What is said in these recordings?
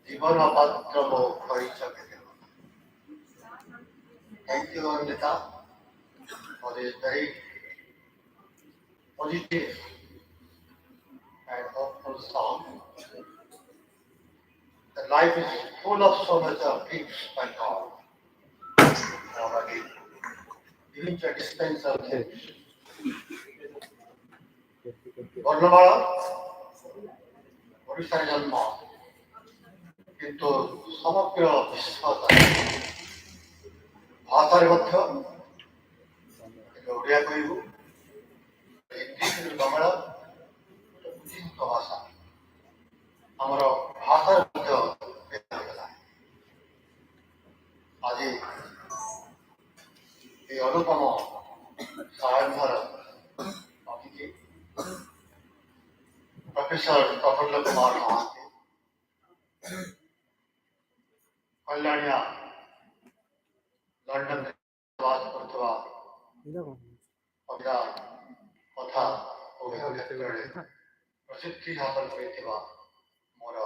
জীবন অপাত্র পরিচয় দেব। Thank you, Amrita, for this very positive and hopeful song. The life is full of so much of gifts by God. Already, giving to dispense of gifts. Varnamala, Odisha জন্ম, কিন্তু সমগ্র বিশ্ব ভাষার মধ্য ଓଡ଼ିଆ କହିବୁ ହିନ୍ଦୀ ବଙ୍ଗଳା ବୁଝିତ ଭାଷା ଆମର ଭାଷାର ମଧ୍ୟ ହେଇଗଲା। ଆଜି এই ଅନୁପମ ସାୟଙ୍କର ଅତିଥି ପ୍ରଫେସର ପ୍ରଫୁଲ୍ଲ କୁମାର ମହାନ୍ତି କଲ୍ୟାଣିଆ ଲଣ୍ଡନରେ ବାସ କରୁଥିବା ଅଭିଧା କଥା ଅଭିନୟ କ୍ଷେତ୍ରରେ ପ୍ରସିଦ୍ଧି ହାସଲ କରିଥିବା ମୋର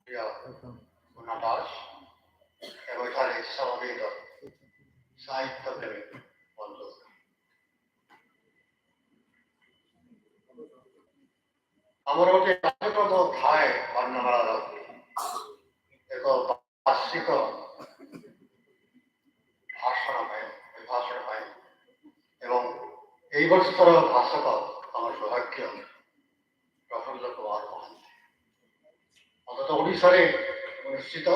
ପ୍ରିୟ ଗୁଣା ଦାସ ଏବଂ ଏଠାରେ ସମବେତ ସାହିତ୍ୟ ପ୍ରେମୀ ବନ୍ଧୁ, ଆମର ଗୋଟେ କାର୍ଯ୍ୟକ୍ରମ ଥାଏ ବର୍ଣ୍ଣମାଳାର ଏକ ବାର୍ଷିକ ଭାଷଣ ପାଇଁ ଏବଂ এই ବର୍ଷର ଭାଷକ ଆମର ସୌଭାଗ୍ୟ ପ୍ରଫୁଲ୍ଲ କୁମାର ମହାନ୍ତି। ଅନ୍ତତଃ ଓଡ଼ିଶାରେ ନିଶ୍ଚିତ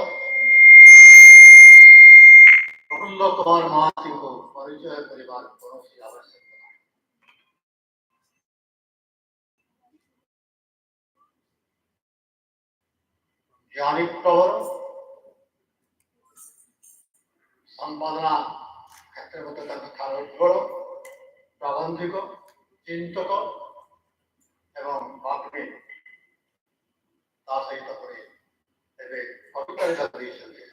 ପ୍ରଫୁଲ୍ଲ କୁମାର ମହାନ୍ତିଙ୍କୁ ପରିଚୟ କରିବାର କୌଣସି ଆବଶ୍ୟକତା ନାହିଁ। ଜ୍ଞାନୀ ପ୍ରବର ସମ୍ପାଦନା କ୍ଷେତ୍ରରେ ମଧ୍ୟ ତାଙ୍କ ଠାର ଉଜ୍ଜ୍ୱଳ ପ୍ରାବନ୍ଧିକ ଚିନ୍ତକ ଏବଂ ବାଗ୍ମୀ, ତା ସହିତ ପରେ ଏବେ କବିତା ଦେଇଛନ୍ତି।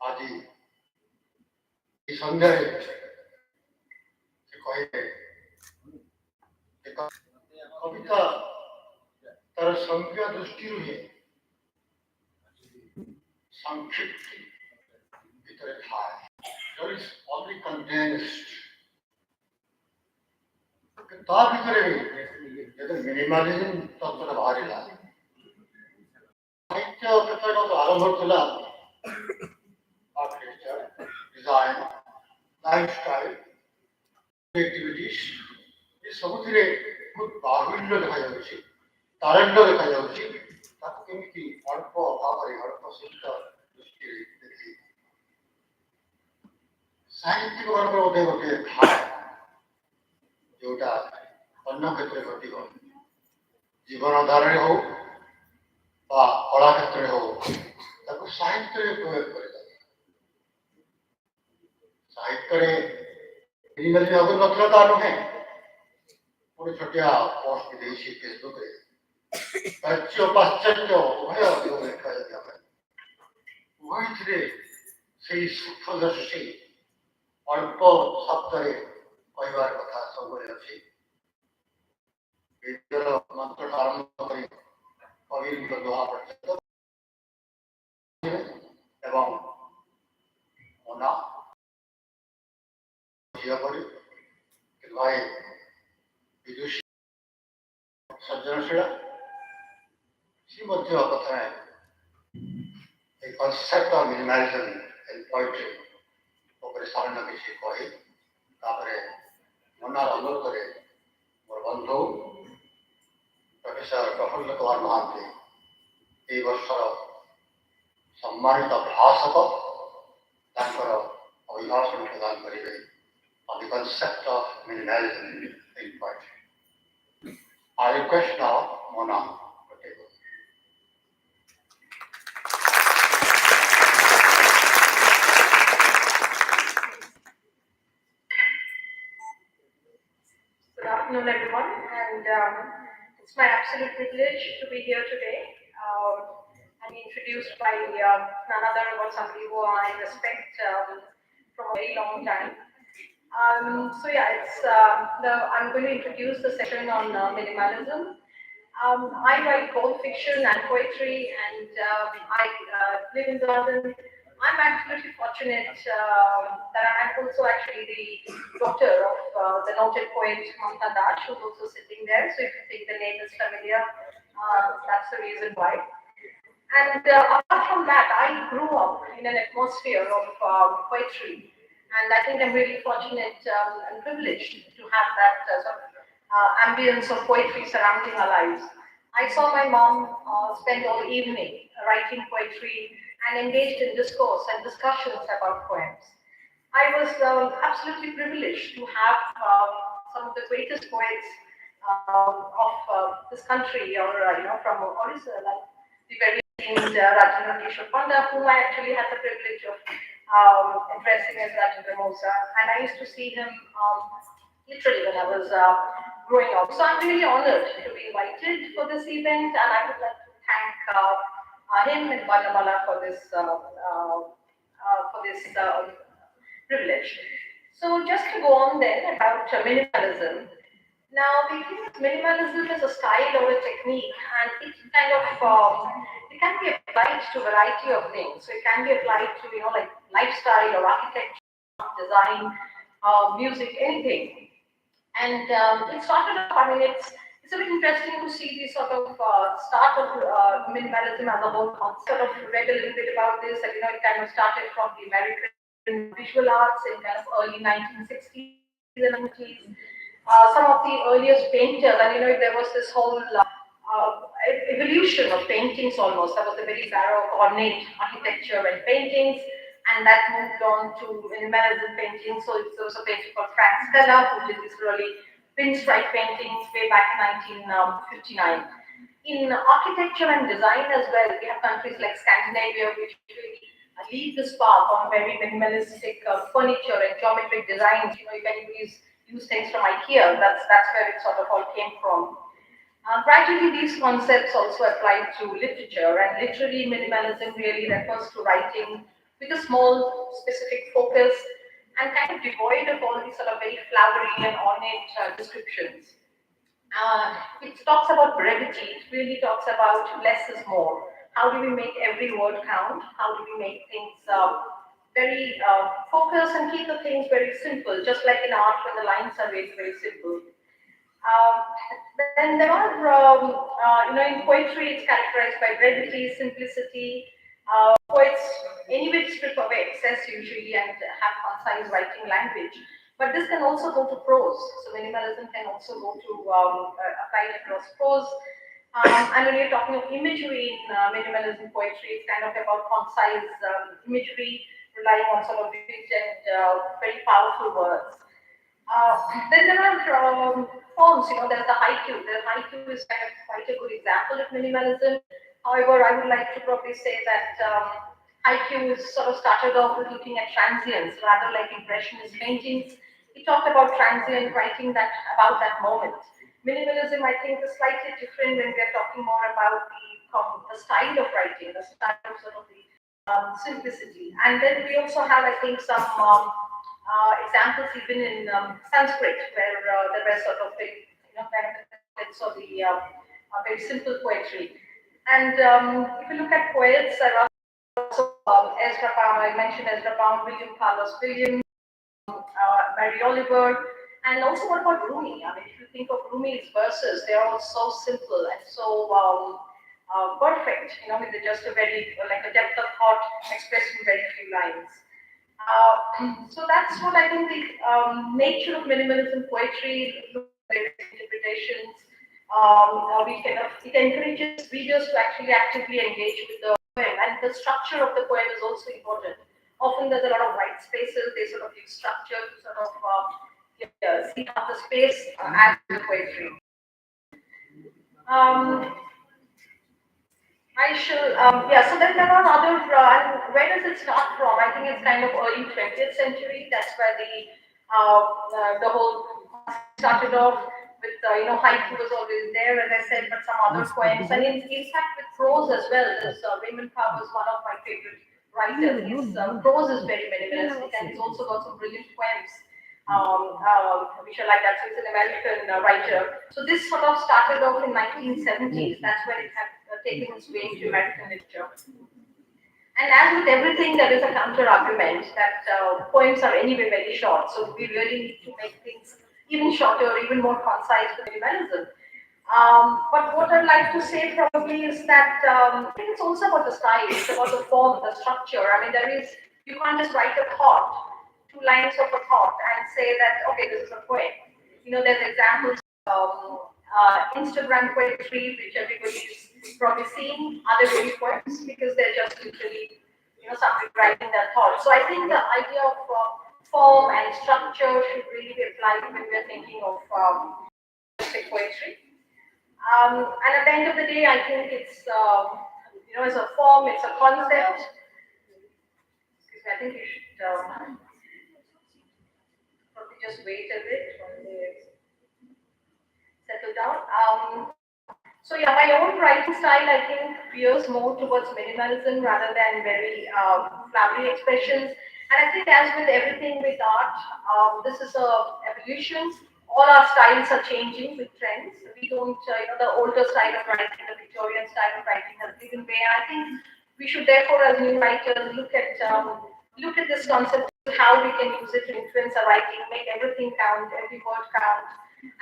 ଆଜି এই ସନ୍ଧ୍ୟାରେ ସେ କହିବେ କବିତା ତାର ସଂଜ୍ଞା ଦୃଷ୍ଟିରୁ ହିଁ ସଂକ୍ଷିପ୍ତି ଭିତରେ ଥାଏ। There is only condensed. ତା ଭିତରେ ଯେତେବେଳେ ମିନିମାଲିଜମ ତତ୍ତ୍ୱଟା ବାହାରିଲା, ସାହିତ୍ୟ କ୍ଷେତ୍ରଗତ ଆରମ୍ଭ ଥିଲା ଆର୍କିଟେକ୍ଚର, ଡିଜାଇନ, ଲାଇଫଷ୍ଟାଇଲ, ଆକ୍ଟିଭିଟିସ୍, ଏ ସବୁଥିରେ ବହୁତ ବାହୁଲ୍ୟ ଦେଖାଯାଉଛି, ତାରଲ୍ୟ ଦେଖାଯାଉଛି। ତାକୁ କେମିତି ଅଳ୍ପ ଭାବରେ ଅଳ୍ପ ସୀମିତ ଦୃଷ୍ଟିରେ ଦେଖି ସାହିତ୍ୟିକ ମାନଙ୍କର ମଧ୍ୟ ଗୋଟେ ଥାଏ ଯୋଉଟା ଅନ୍ୟ କ୍ଷେତ୍ରରେ ଘଟିବ, ଜୀବନ ଧାରଣରେ ହଉ ବା କଳା କ୍ଷେତ୍ରରେ ହଉ, ତାକୁ ସାହିତ୍ୟରେ ପ୍ରୟୋଗ କରିଥାଏ। ସାହିତ୍ୟରେ ଆଗରୁ ନଥିଲା ତା ନୁହେଁ। ଗୋଟେ ଛୋଟିଆ ପୋଷ୍ଟ ଦେଇଛି ଫେସବୁକରେ, ପ୍ରାଚ୍ୟ ପାଶ୍ଚାତ୍ୟ ଉଭୟ ଲେଖାଯାଏ ଆମେ ଉଭୟଥିରେ ସେଇ ସୂକ୍ଷ୍ମଦର୍ଶୀ ଅଳ୍ପ ଶବ୍ଦରେ କହିବାର କଥା ସବୁବେଳେ ଅଛି। ବିଦ୍ୟାର ମନ୍ତ୍ରଠୁ ଆରମ୍ଭ କରି କବିଙ୍କ ଦୋହା ପର୍ଯ୍ୟନ୍ତ ଏବଂ ମନା ଝିଅ ପରି ଭାଇ ବିଦୁଷୀ ସୃଜନଶୀଳ ସେ ମଧ୍ୟ ପ୍ରଥମେ ଏ କନସେପ୍ଟ ଅଫ ମିନିମାଲିଜମ ଇନ ପୋଏଟ୍ରି ଉପରେ ସାମାନ୍ୟ କିଛି କହି ତାପରେ ମନାର ଅନୁରୋଧରେ ମୋର ବନ୍ଧୁ ପ୍ରଫେସର ପ୍ରଫୁଲ୍ଲ କୁମାର ମହାନ୍ତି এই ବର୍ଷର ସମ୍ମାନିତ ଭାଷକ ତାଙ୍କର ଅଭିଭାଷଣ ପ୍ରଦାନ କରିବେ on the concept of minimalism in poetry. I request now Mona to take over. Good afternoon, everyone, and it's my absolute privilege to be here today. I'm introduced by none other but somebody who I respect from a very long time. I'm going to introduce the section on minimalism. I write both fiction and poetry, and I live in London. I'm absolutely fortunate that I'm also actually the daughter of the noted poet Mamta Das, who's also sitting there. So if you think the name is familiar, that's the reason why. And apart from that, I grew up in an atmosphere of poetry, and I think I'm really fortunate and privileged to have that sort of ambience of poetry surrounding our lives. I saw my mom spend all evening writing poetry and engaged in discourse and discussions about poems. I was absolutely privileged to have some of the greatest poets of this country, or from Odisha, like the very esteemed Rajendra Kishore Panda, whom I actually had the privilege of addressing as Rajendra Mosa, and I used to see him literally when I was growing up. So I'm really honored to be invited for this event, and I would like to thank him and Varnamala for this privilege. So just to go on then about minimalism. Now the thing is, minimalism is a style or a technique, and it kind of it can be applied to a variety of things. So it can be applied to like lifestyle or architecture, design, music, anything. And it started off. I mean, it's a bit interesting to see the sort of start of minimalism as a whole concept. Sort of read a little bit about this, and it kind of started from the American visual arts in kind of early 1960s and 70s. Some of the earliest painters, and there was this whole evolution of paintings almost. That was a very baroque, ornate architecture and paintings, and that moved on to minimalism painting. So there was a painter called Frank Stella who did this really pinstripe paintings way back in 1959. In architecture and design as well, we have countries like Scandinavia, which really lead this path on very minimalistic furniture and geometric designs. You can use things from IKEA. That's where it sort of all came from. Gradually, these concepts also apply to literature, and literally minimalism really refers to writing with a small specific focus and kind of devoid of all these sort of very flowery and ornate descriptions. It talks about brevity. It really talks about less is more. How do we make every word count? How do we make things very focused and keep the things very simple, just like in art when the lines are very, very simple. Um, then there are, in poetry, it's characterized by brevity, simplicity. Poets anyway strip away excess usually and have concise writing language. But this can also go to prose. So minimalism can also go to apply across prose. And when you're talking of imagery in minimalism poetry, it's kind of about concise imagery, relying on sort of vivid and very powerful words. Then there are forms, there's the haiku. The haiku is kind of quite a good example of minimalism. However, I would like to probably say that haiku is sort of started off with looking at transience rather like impressionist paintings. He talked about transient writing that about that moment. Minimalism, I think, is slightly different when we are talking more about the style of writing, the style of sort of the simplicity. And then we also have, I think, some examples even in Sanskrit, where there were sort of the, kind of the of the very simple poetry. And if you look at poets, there are also Ezra Pound. I mentioned Ezra Pound, William Carlos Williams, Mary Oliver, and also what about Rumi? I mean, if you think of Rumi's verses, they are all so simple and so perfect. With just a very like a depth of thought expressed in very few lines. So that's what I think the nature of minimalism poetry, various interpretations. It encourages readers to actually actively engage with the poem, and the structure of the poem is also important. Often there's a lot of white spaces. They sort of use structure to sort of see out the space as the poetry. Um, yeah, so then there are other, and where does it start from? I think it's kind of early 20th century. That's where the whole concept started off with, haiku was always there, as I said, but some other poems. And in fact, with prose as well, this Raymond Carver is one of my favorite writers. His prose is very minimalistic, and he's also got some brilliant poems. Which are like that. So he's an American writer. So this sort of started off in 1970s. That's where it had taken its way into American literature. And as with everything, there is a counter argument that poems are anyway very short. So we really need to make things even shorter, even more concise with minimalism. But what I'd like to say probably is that I think it's also about the style, it's about the form, the structure. I mean, you can't just write a thought, 2 lines of a thought, and say that, okay, this is a poem. There's examples of Instagram poetry, which everybody's probably seen, are they really poems? Because they're just literally, somebody writing their thoughts. So I think the idea of form and structure should really be applied when we're thinking of poetry. And at the end of the day, I think it's, it's a form, it's a concept. Excuse me, I think you should probably just wait a bit while they settle down. So yeah, my own writing style, I think, veers more towards minimalism rather than very flowery expressions. And I think as with everything with art, this is a evolution. All our styles are changing with trends. We don't, the older style of writing, the Victorian style of writing has given way. I think we should therefore, as new writers, look at this concept, how we can use it to influence our writing, make everything count, every word count,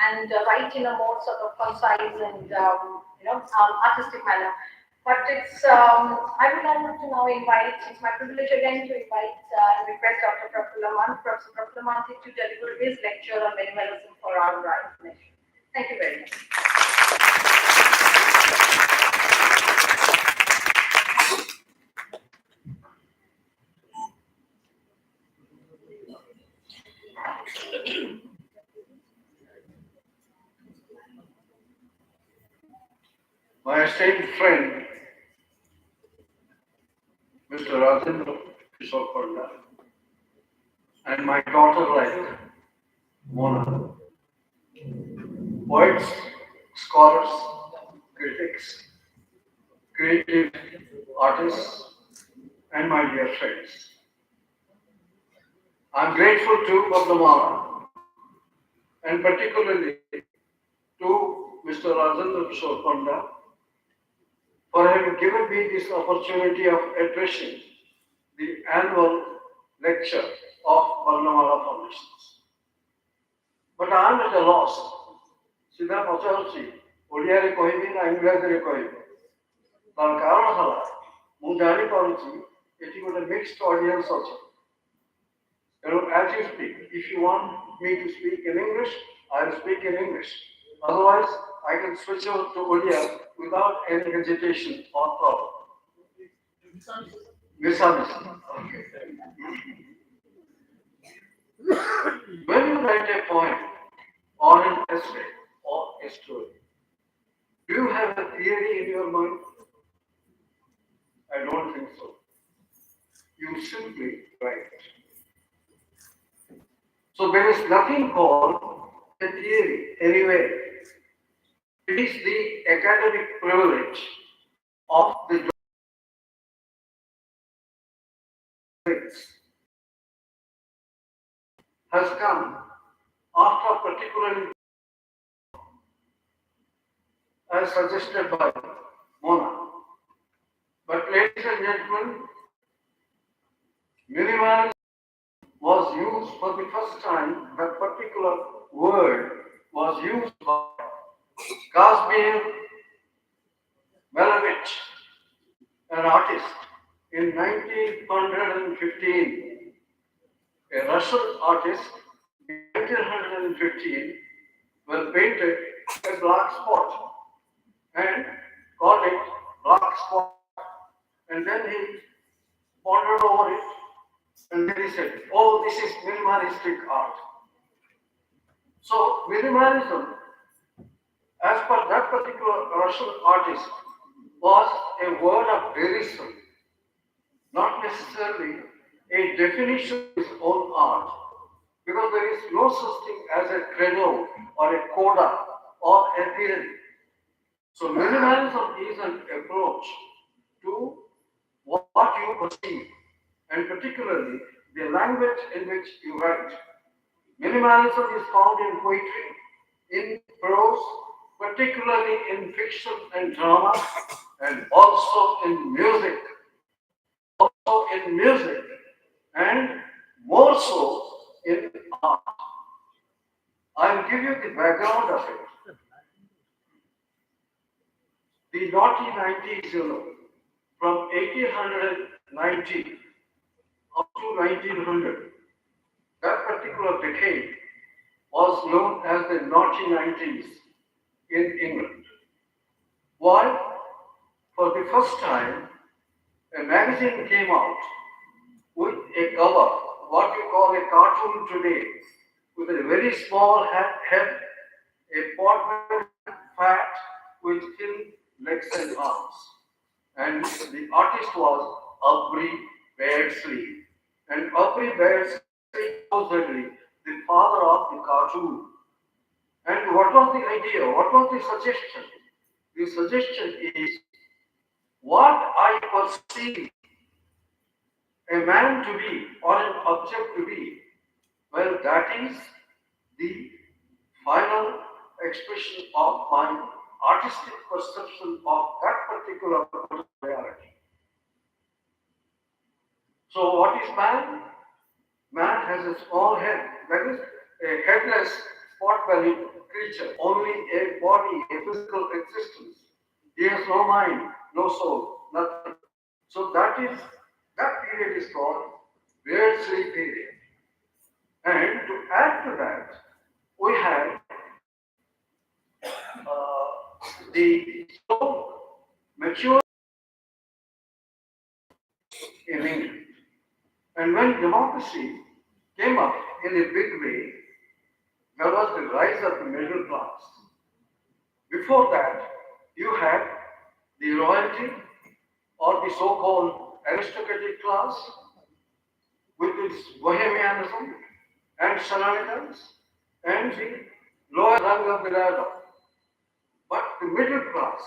and write in a more sort of concise and artistic manner. But I would like to now invite, it's my privilege again to invite and request Dr. Professor Prafulamanthi to deliver his lecture on minimalism for our information. Thank you very much. My esteemed friend, Mr. Rajendra Kishore, and my daughter-like Mona, poets, scholars, critics, creative artists, and my dear friends. I'm grateful to Varnamala and particularly to Mr. Rajendra Kishore for having given me this opportunity of addressing the annual lecture of Varnamala Foundations. But I am at a loss. Sida ପଚାରୁଛି ଓଡ଼ିଆରେ କହିବି ନା ଇଂରାଜୀରେ କହିବି ତାର କାରଣ ହେଲା ମୁଁ ଜାଣିପାରୁଛି ଏଠି ଗୋଟେ ମିକ୍ସଡ ଅଡିଏନ୍ସ ଅଛି ତେଣୁ as you speak, if you want me to speak in English, I will speak in English. Otherwise, I can switch over to Odia without any hesitation or problem. Misunderstanding. Okay. When you write a poem or an essay or a story, do you have a theory in your mind? I don't think so. You simply write. So there is nothing called a theory anyway. It is the academic privilege of the has come after particularly as suggested by Mona. But ladies and gentlemen, minimalism was used for the first time, that particular word was used by Kazimir Malevich, an artist, in 1915. A Russian artist in 1915 will painted a black spot and called it black spot, and then he pondered over it And then he said, oh, this is minimalistic art. So minimalism, as per that particular Russian artist, was a word of derision, not necessarily a definition of his own art, because there is no such thing as a credo or a coda or a theory. So minimalism is an approach to what you perceive, and particularly the language in which you write. Minimalism is found in poetry, in prose, particularly in fiction and drama, and also in music. Also in music, and more so in art. I'll give you the background of it. The naughty 90s, from 1890 up to 1900, that particular decade was known as the naughty 90s in England. Why? For the first time, a magazine came out with a cover, what we call a cartoon today, with a very small head, a portrait fat with thin legs and arms. And the artist was Aubrey Beardsley. And Aubrey Beardsley was supposedly the father of the cartoon. And what was the idea? What was the suggestion? The suggestion is what I perceive a man to be or an object to be, well, that is the final expression of my artistic perception of that particular reality. So, what is man? Man has a small head, that is a headless, pot-bellied creature, only a body, a physical existence. He has no mind, no soul, nothing. So that period is called Beardsley period. And to add to that, we have the so mature in England. And when democracy came up in a big way, there was the rise of the middle class. Before that, you had the royalty or the so-called aristocratic class with its bohemianism and shenanigans and the lower rung of the ladder. But the middle class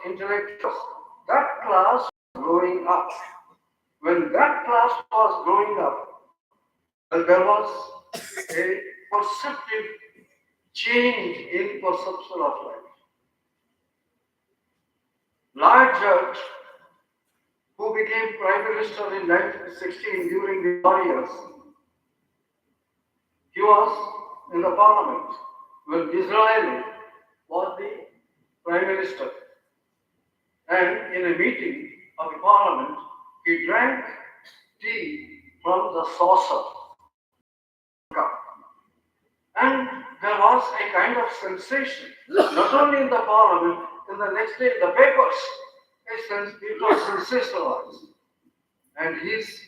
intellectuals, that class was growing up. When that class was growing up, well, there was a perceptive change in perception of life. Lord George, who became Prime Minister in 1916 during the war years, he was in the parliament when Disraeli was the Prime Minister. And in a meeting of the parliament, he drank tea from the saucer cup. And there was a kind of sensation, not only in the parliament, in the next day in the papers, it was sensationalized. And his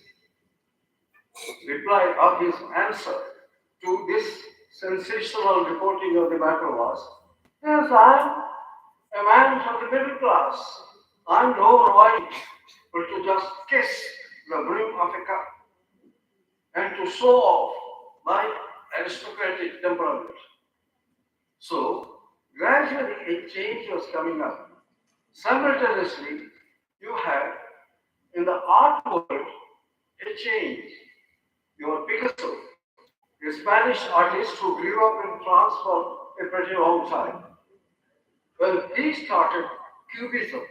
reply or his answer to this sensational reporting of the matter was, yes, I'm a man from the middle class. I'm no royalty, but to just kiss the brim of a cup and to show off my aristocratic temperament. So, gradually a change was coming up. Simultaneously, you had in the art world a change. Your Picasso, a Spanish artist who grew up in France for a pretty long time. Well, he started Cubism.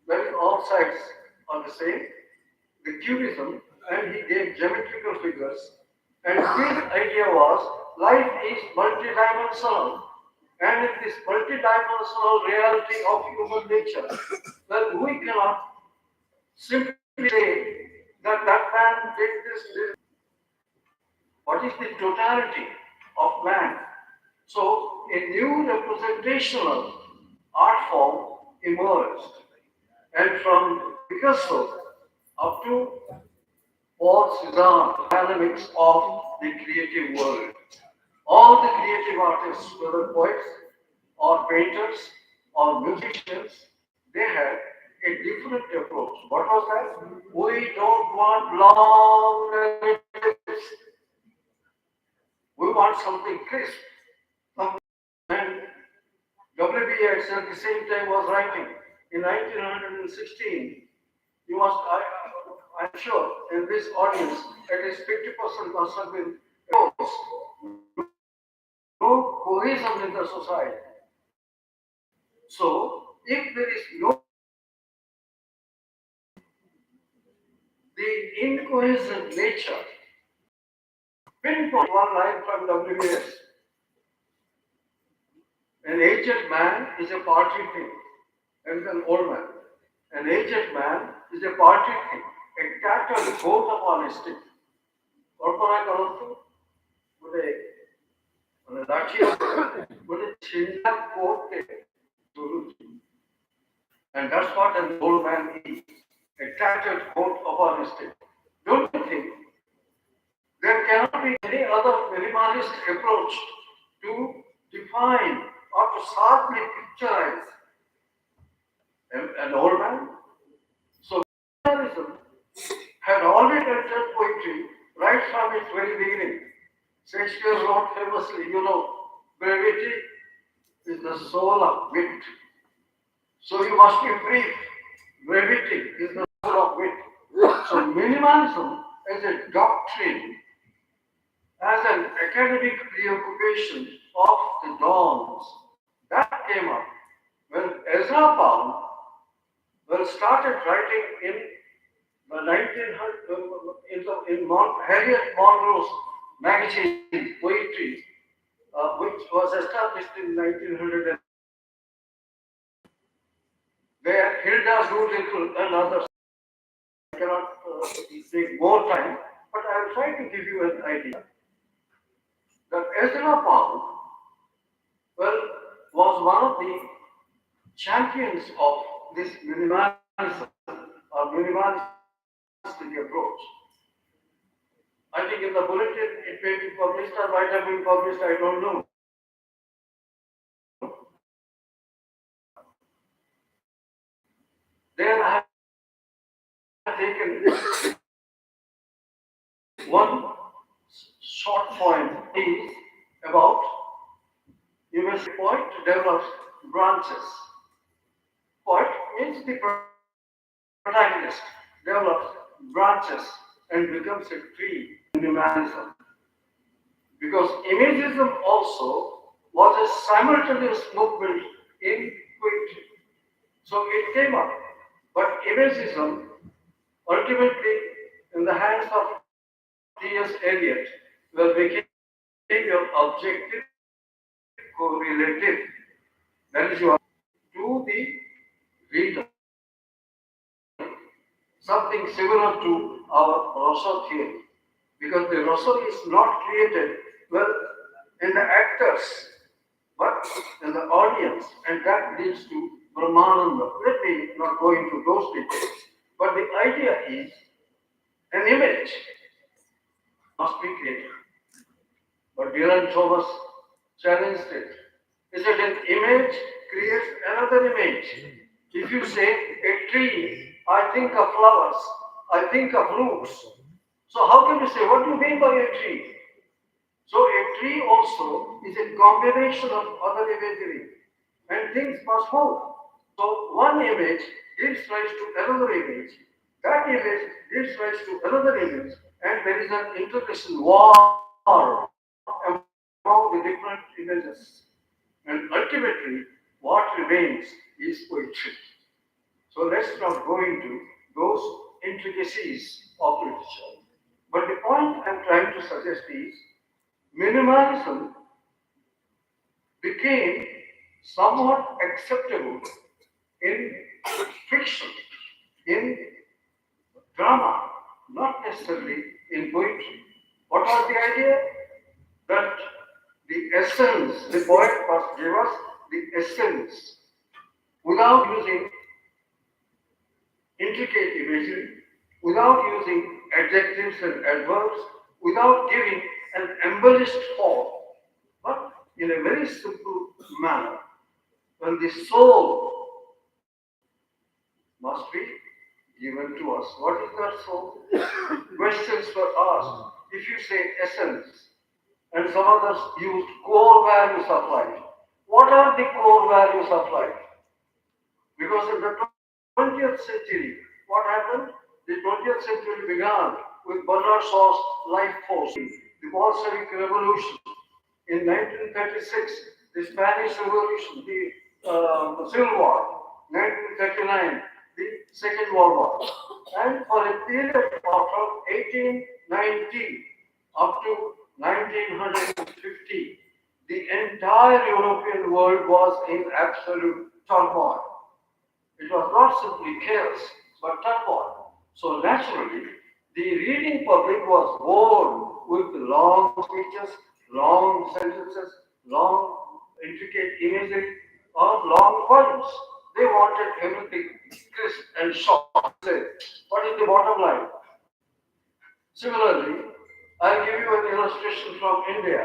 Well, all sides are the same. The Cubism, and he gave geometrical figures. And his idea was life is multidimensional. And in this multidimensional reality of human nature, then we cannot simply say that that man did this. What is the totality of man? So a new representational art form emerged. And from Picasso up to Paul Cézanne, dynamics of the creative world. All the creative artists, whether poets or painters or musicians, they had a different approach. What was that? We don't want long narratives. We want something crisp. And WBS at the same time was writing in 1916. You must, I'm sure, in this audience, at least 50% must have been no cohesion in the society. So, if there is no the incoherent nature, pinpoint one line from WBS. An aged man is a party thing, and an old man. An aged man is a party thing, a tattered coat upon a stick. কল্পনা করো তো মানে মানে দাঁড়িয়ে মানে ছিঁড়া কোটে and that's what an old man is, a tattered coat upon a stick. Don't you think there cannot be any other minimalist approach to define or to sharply picturize an old man? So minimalism had already entered poetry right from its very beginning. Shakespeare wrote famously, brevity is the soul of wit. So you must be brief. Brevity is the soul of wit. So minimalism as a doctrine, as an academic preoccupation of the dawns, that came up when Ezra Pound started writing in the 1900 Harriet Monroe's magazine Poetry, which was established in 1900. Where Hilda Doolittle and others, I cannot take more time, but I will try to give you an idea that Ezra Pound, was one of the champions of this minimalism or minimalistic approach. I think in the bulletin it may be published or might have been published, I don't know. There I have taken one short point is about you may say point develops branches. Point means the protagonist develops branches and becomes a tree. Minimalism. Because imagism also was a simultaneous movement in poetry. So it came up. But imagism, ultimately, in the hands of T.S. Eliot, became your objective correlative. That is your to the reader. Something similar to our Rousseau theory. Because the Rousseau is not created, in the actors, but in the audience, and that leads to Varnamala. Let me not go into those details. But the idea is an image must be created. But Dylan Thomas challenged it. He said an image creates another image. If you say a tree, I think of flowers, I think of roots. So how can you say, what do you mean by a tree? So a tree also is a combination of other imagery, and things must move. So one image gives rise to another image, that image gives rise to another image, and there is an interrelation war among the different images. And ultimately, what remains is poetry. So let's not go into those intricacies of literature. But the point I'm trying to suggest is minimalism became somewhat acceptable in fiction, in drama, not necessarily in poetry. What was the idea? That the essence, the poet must give us the essence without using intricate imagery, without using adjectives and adverbs without giving an embellished form, but in a very simple manner. When the soul must be given to us. What is that soul? Questions were asked. If you say essence, and some others used core values of life. What are the core values of life? Because in the 20th century, what happened? The 20th century began with Bernard Shaw's life force, the Bolshevik Revolution. In 1936, the Spanish Revolution, the Civil War. 1939, the Second World War. And for a period of from 1890 up to 1950, the entire European world was in absolute turmoil. It was not simply chaos, but turmoil. So naturally, the reading public was bored with long speeches, long sentences, long intricate imagery, or long poems. They wanted everything crisp and short. What is the bottom line? Similarly, I'll give you an illustration from India.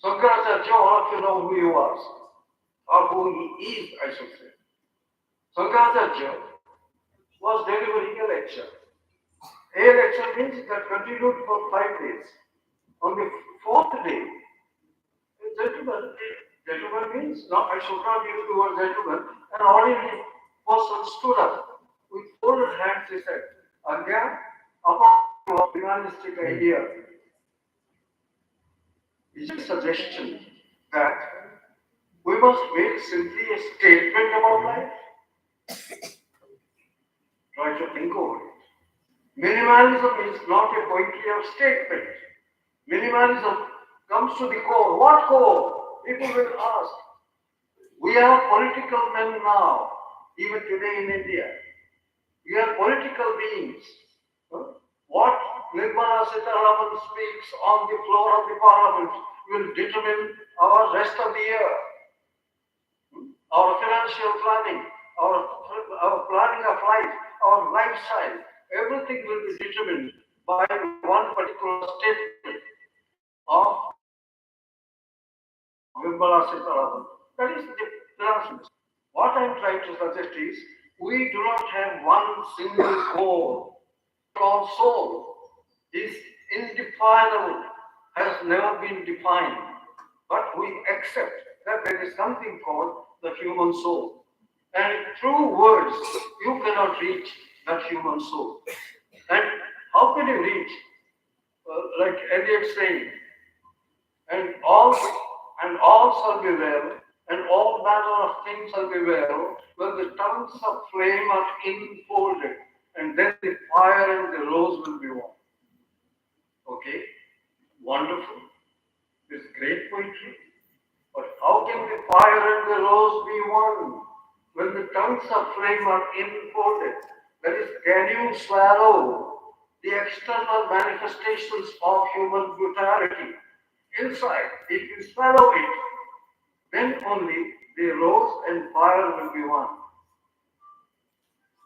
Shankaracharya, all of you know who he was, or who he is, I should say. Shankaracharya was delivering a lecture. A lecture means that continued for 5 days. On the fourth day, gentleman means, now I should not use the word gentleman, an ordinary person stood up with folded hands. He said, Agya, upon your humanistic idea, is a suggestion that we must make simply a statement about life. Try to think over it. Minimalism is not a poetry of statement. Minimalism comes to the core. What core? People will ask. We are political men now, even today in India. We are political beings. What Nirmala Sitharaman speaks on the floor of the parliament will determine our rest of the year. Our financial planning, our planning of life, our lifestyle, everything will be determined by one particular statement of Nirmala Sitharaman. That is the pronouncement. What I am trying to suggest is, we do not have one single core. Our soul is indefinable, has never been defined, but we accept that there is something called the human soul. And through words, you cannot reach that human soul. And how can you reach? Like Eliot saying, and all shall be well, and all manner of things shall be well, when the tongues of flame are enfolded, and then the fire and the rose will be one. Okay? Wonderful. It's great poetry. But how can the fire and the rose be one when the tongues of flame are enfolded? That is, can you swallow the external manifestations of human brutality inside? If you swallow it, then only the rose and fire will be one.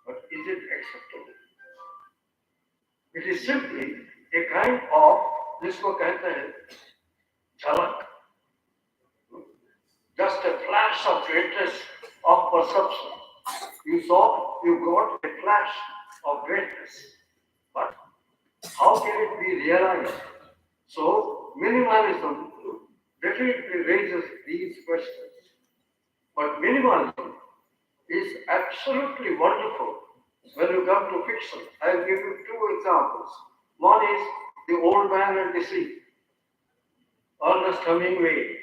But is it acceptable? It is simply a kind of, जिसको कहते हैं झलक, just a flash of greatness of perception. You saw, you got a flash of greatness. But how can it be realized? So, minimalism definitely raises these questions. But minimalism is absolutely wonderful when you come to fiction. I'll give you two examples. One is The Old Man and the Sea, Ernest Hemingway,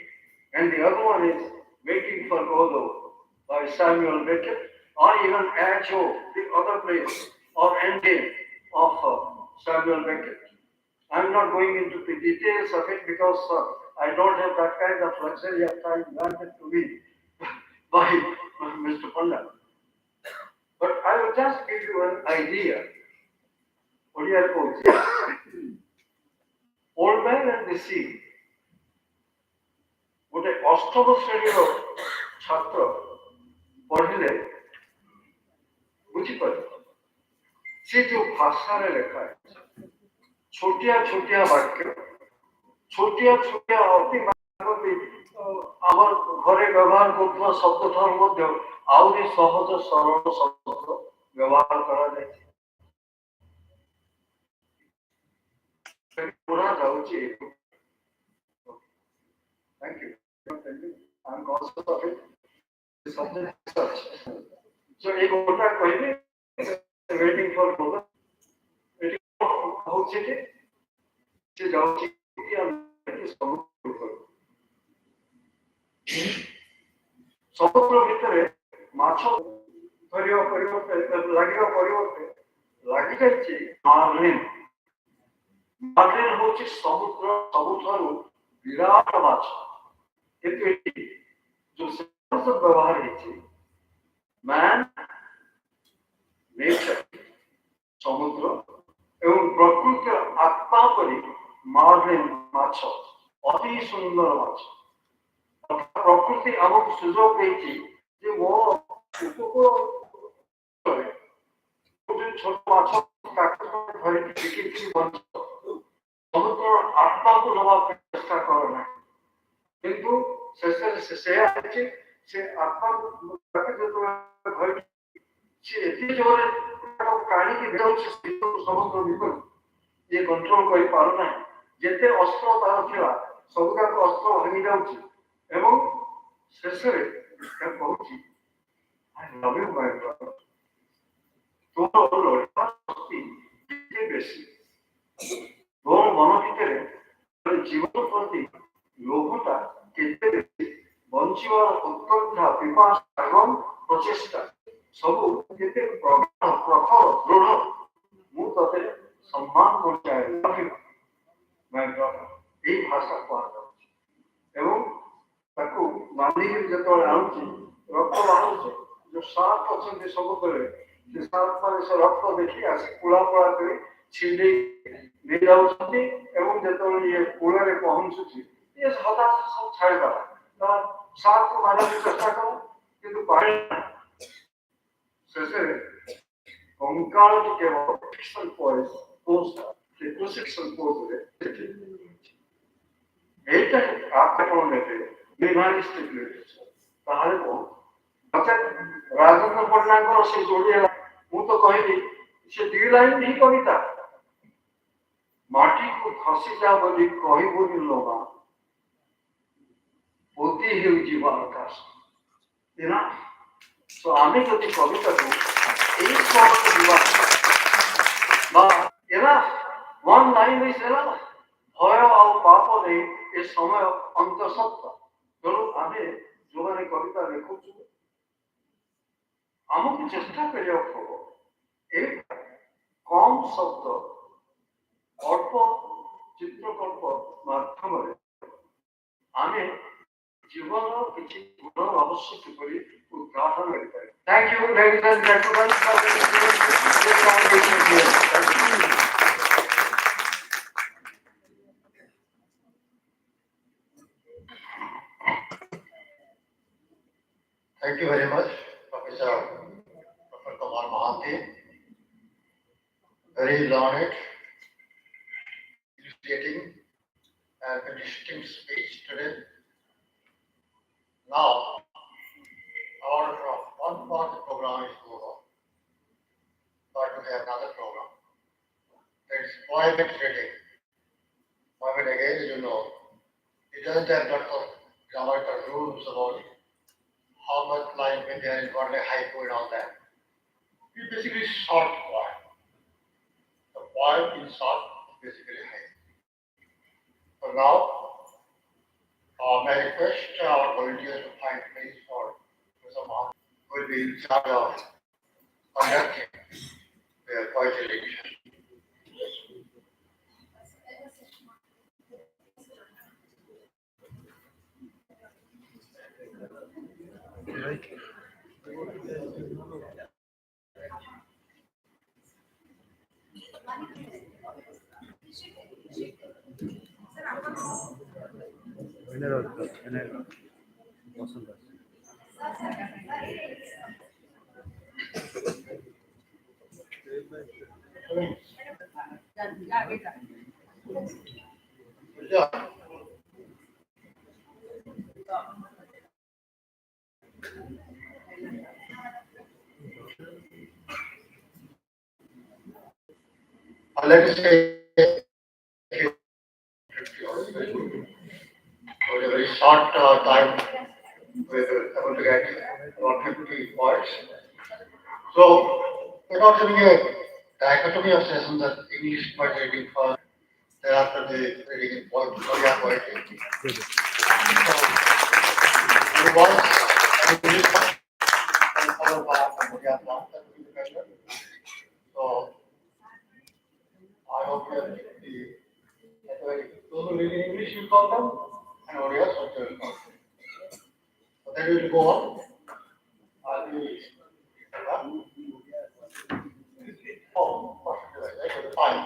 and the other one is Waiting for Godot by Samuel Beckett, or even Ajo, the other place, or Endgame of Samuel Beckett. I'm not going into the details of it because I don't have that kind of luxury of time granted to me by Mr. Panda. But I will just give you an idea. Odia poetry. Old Man and the Sea. ଗୋଟେ ଅଷ୍ଟମ ଶ୍ରେଣୀର ଛାତ୍ର ପଢିଲେ ବୁଝିପାରିବ से जो भाषा रे लिखा है छोटिया छोटिया वाक्य छोटिया छोटिया अति आम घरे व्यवहार कर शब्द ठार आहरी सहज सरल शब्द व्यवहार करा Thank you. I'm conscious of it. It's something such. So, एक होता कहले waiting for further. Waiting for होचे के से जाउची कि हम समुद्र भितरे माछ धरिया परिवर्तन लागिया परिवर्तन लागि जाइछि मार्लिन होची समुद्र सबुठारु विराट माछ किंतु जो सबसे व्यवहार है मैन नेचर समुद्र एवं प्रकृति आत्मा परी मार्लिन माछ अति सुंदर माछ प्रकृति आमको सुजोग देती जे वो उपको छोट माछ धरी बिकी समुद्र आत्मा को नवा चेष्टा करना किंतु से आत्मा घर से एते जोरे प्राणी की भेद समुद्र विपद ये कंट्रोल कर पारो ना जेते अस्त्र तार थिला सबका अस्त्र भांगी जाउची एवं शेषरे क्या कहूची I love you my brother तो लड़का शक्ति के बेसी तो मन भितर जीवन प्रति लोभटा केते बेसी बंचिवार उत्कंठा पिपासा एवं प्रचेष्टा सब केते प्रखर दृढ़ मु तते सम्मान करचाय मैं ए भाषा को एवं ताको मानी के जतो आउची रक्त बाहुची जो साप अछंती सब करे से साप माने से रक्त देखि आसे कुला कुला करे छिंडे ले जाउछंती एवं जतो ये कुला रे पहुंचुची ये सदा सब छाड़बा तो साप को मारने की चेष्टा करो किंतु पाए शेषे कंकाल के केवल फिक्शन पोस्ट के क्रूसिफिक्शन पोज रे एटा आपका कौन देते मिनिमलिस्टिक लिटरेचर ताहले को अच्छा राजेंद्र पटनायक से जोड़िए मु तो कहली से दी लाइन नहीं कविता माटी को खसी जा बोली कहि बोली लोबा पोती हेउ जीवा आकाश इना सो आमे जति कविता को एक शब्द जीवा बा इना वन लाइन इज इना भय और पाप नहीं ए समय अंत सत्य तेणु आम जो मैंने कविता लिखु आमको चेष्टा करिया एक कम शब्द अल्प चित्रकल्प माध्यम आम जीवन किसी गुण अवश्य किपरि उद्घाटन करिपारे thank you ladies and gentleman Thank you very much, Professor Kumar Mahanti. Very learned, illustrating, and interesting speech today. Now, our one part of the program is over, but we have another program. It's poetic reading. Poem again, as you know, it doesn't have lots of grammatical rules about how much line when there is what like haiku and all that. It's basically short poem. The poem in short is basically haiku. So now, may I request our volunteers to find place for Professor Mahan, who will be in charge of conducting the poetry lecture. Yeah. Let us say for a very short time, we were able to get about 50 points. So, without having a dichotomy of sessions that English might reading first, thereafter the reading in Korea poetry. So, it was an English part and other part of Korea part that will be better. So, I hope that those who read in English will call them, and Orias what they will call them. So then we will go on. I'll be, oh, what should I say? Fine.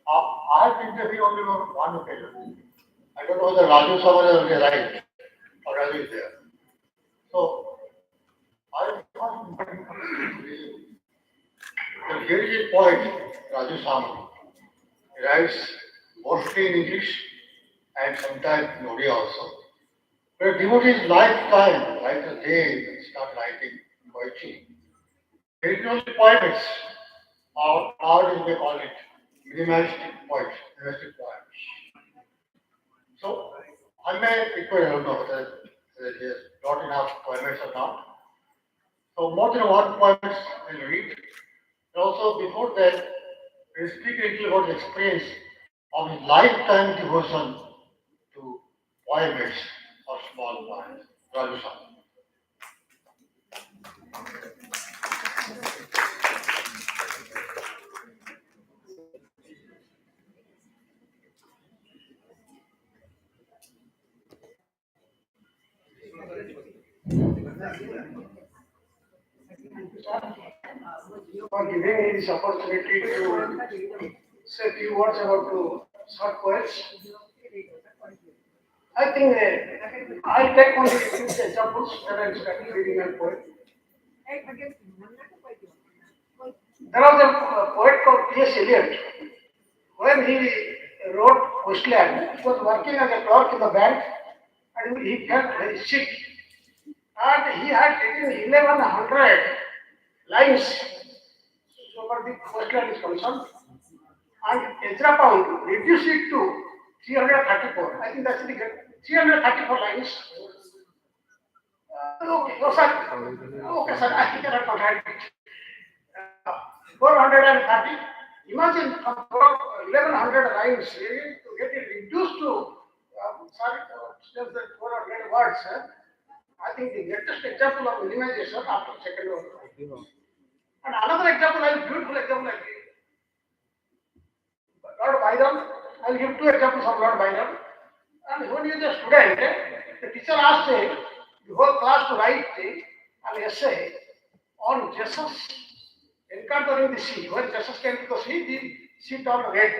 I have interviewed only on one occasion. I don't know whether Raju Samar has already arrived or Raju is there. So I found here is a poet, Raju Samar. He writes mostly in English and sometimes in Odia also. But devote his lifetime, like a day, and start writing poetry. It is only poets, or nowadays they call it minimalistic poets, minimalistic poems. So I may require, I don't know whether he has got enough poems or not. So more than one poem will read. And also before that, we speak a little about the experience of his lifetime devotion to poems or small poems. Raju Sharma. For giving me this opportunity to say a few words about to short poets. I think I'll take only a few examples that I started reading a poet. There was a poet called T.S. Eliot. When he wrote Wasteland, he was working as a clerk in the bank and he felt very sick. And he had taken 1100 lines so far the Wasteland is concerned. And Ezra Pound reduced it to 334. I think that's the 334 lines. Okay, no, sir. Okay, sir, I cannot contradict it. 430. Imagine from 1100 lines to get it reduced to, sorry, just the 400 words. I think the greatest example of minimization after Second World War. And another example, beautiful example, I give. Lord Byron, I will give two examples of Lord Byron. And when he was a student, the teacher asked the whole class to write an essay on Jesus encountering the sea. When Jesus came to the sea turned red.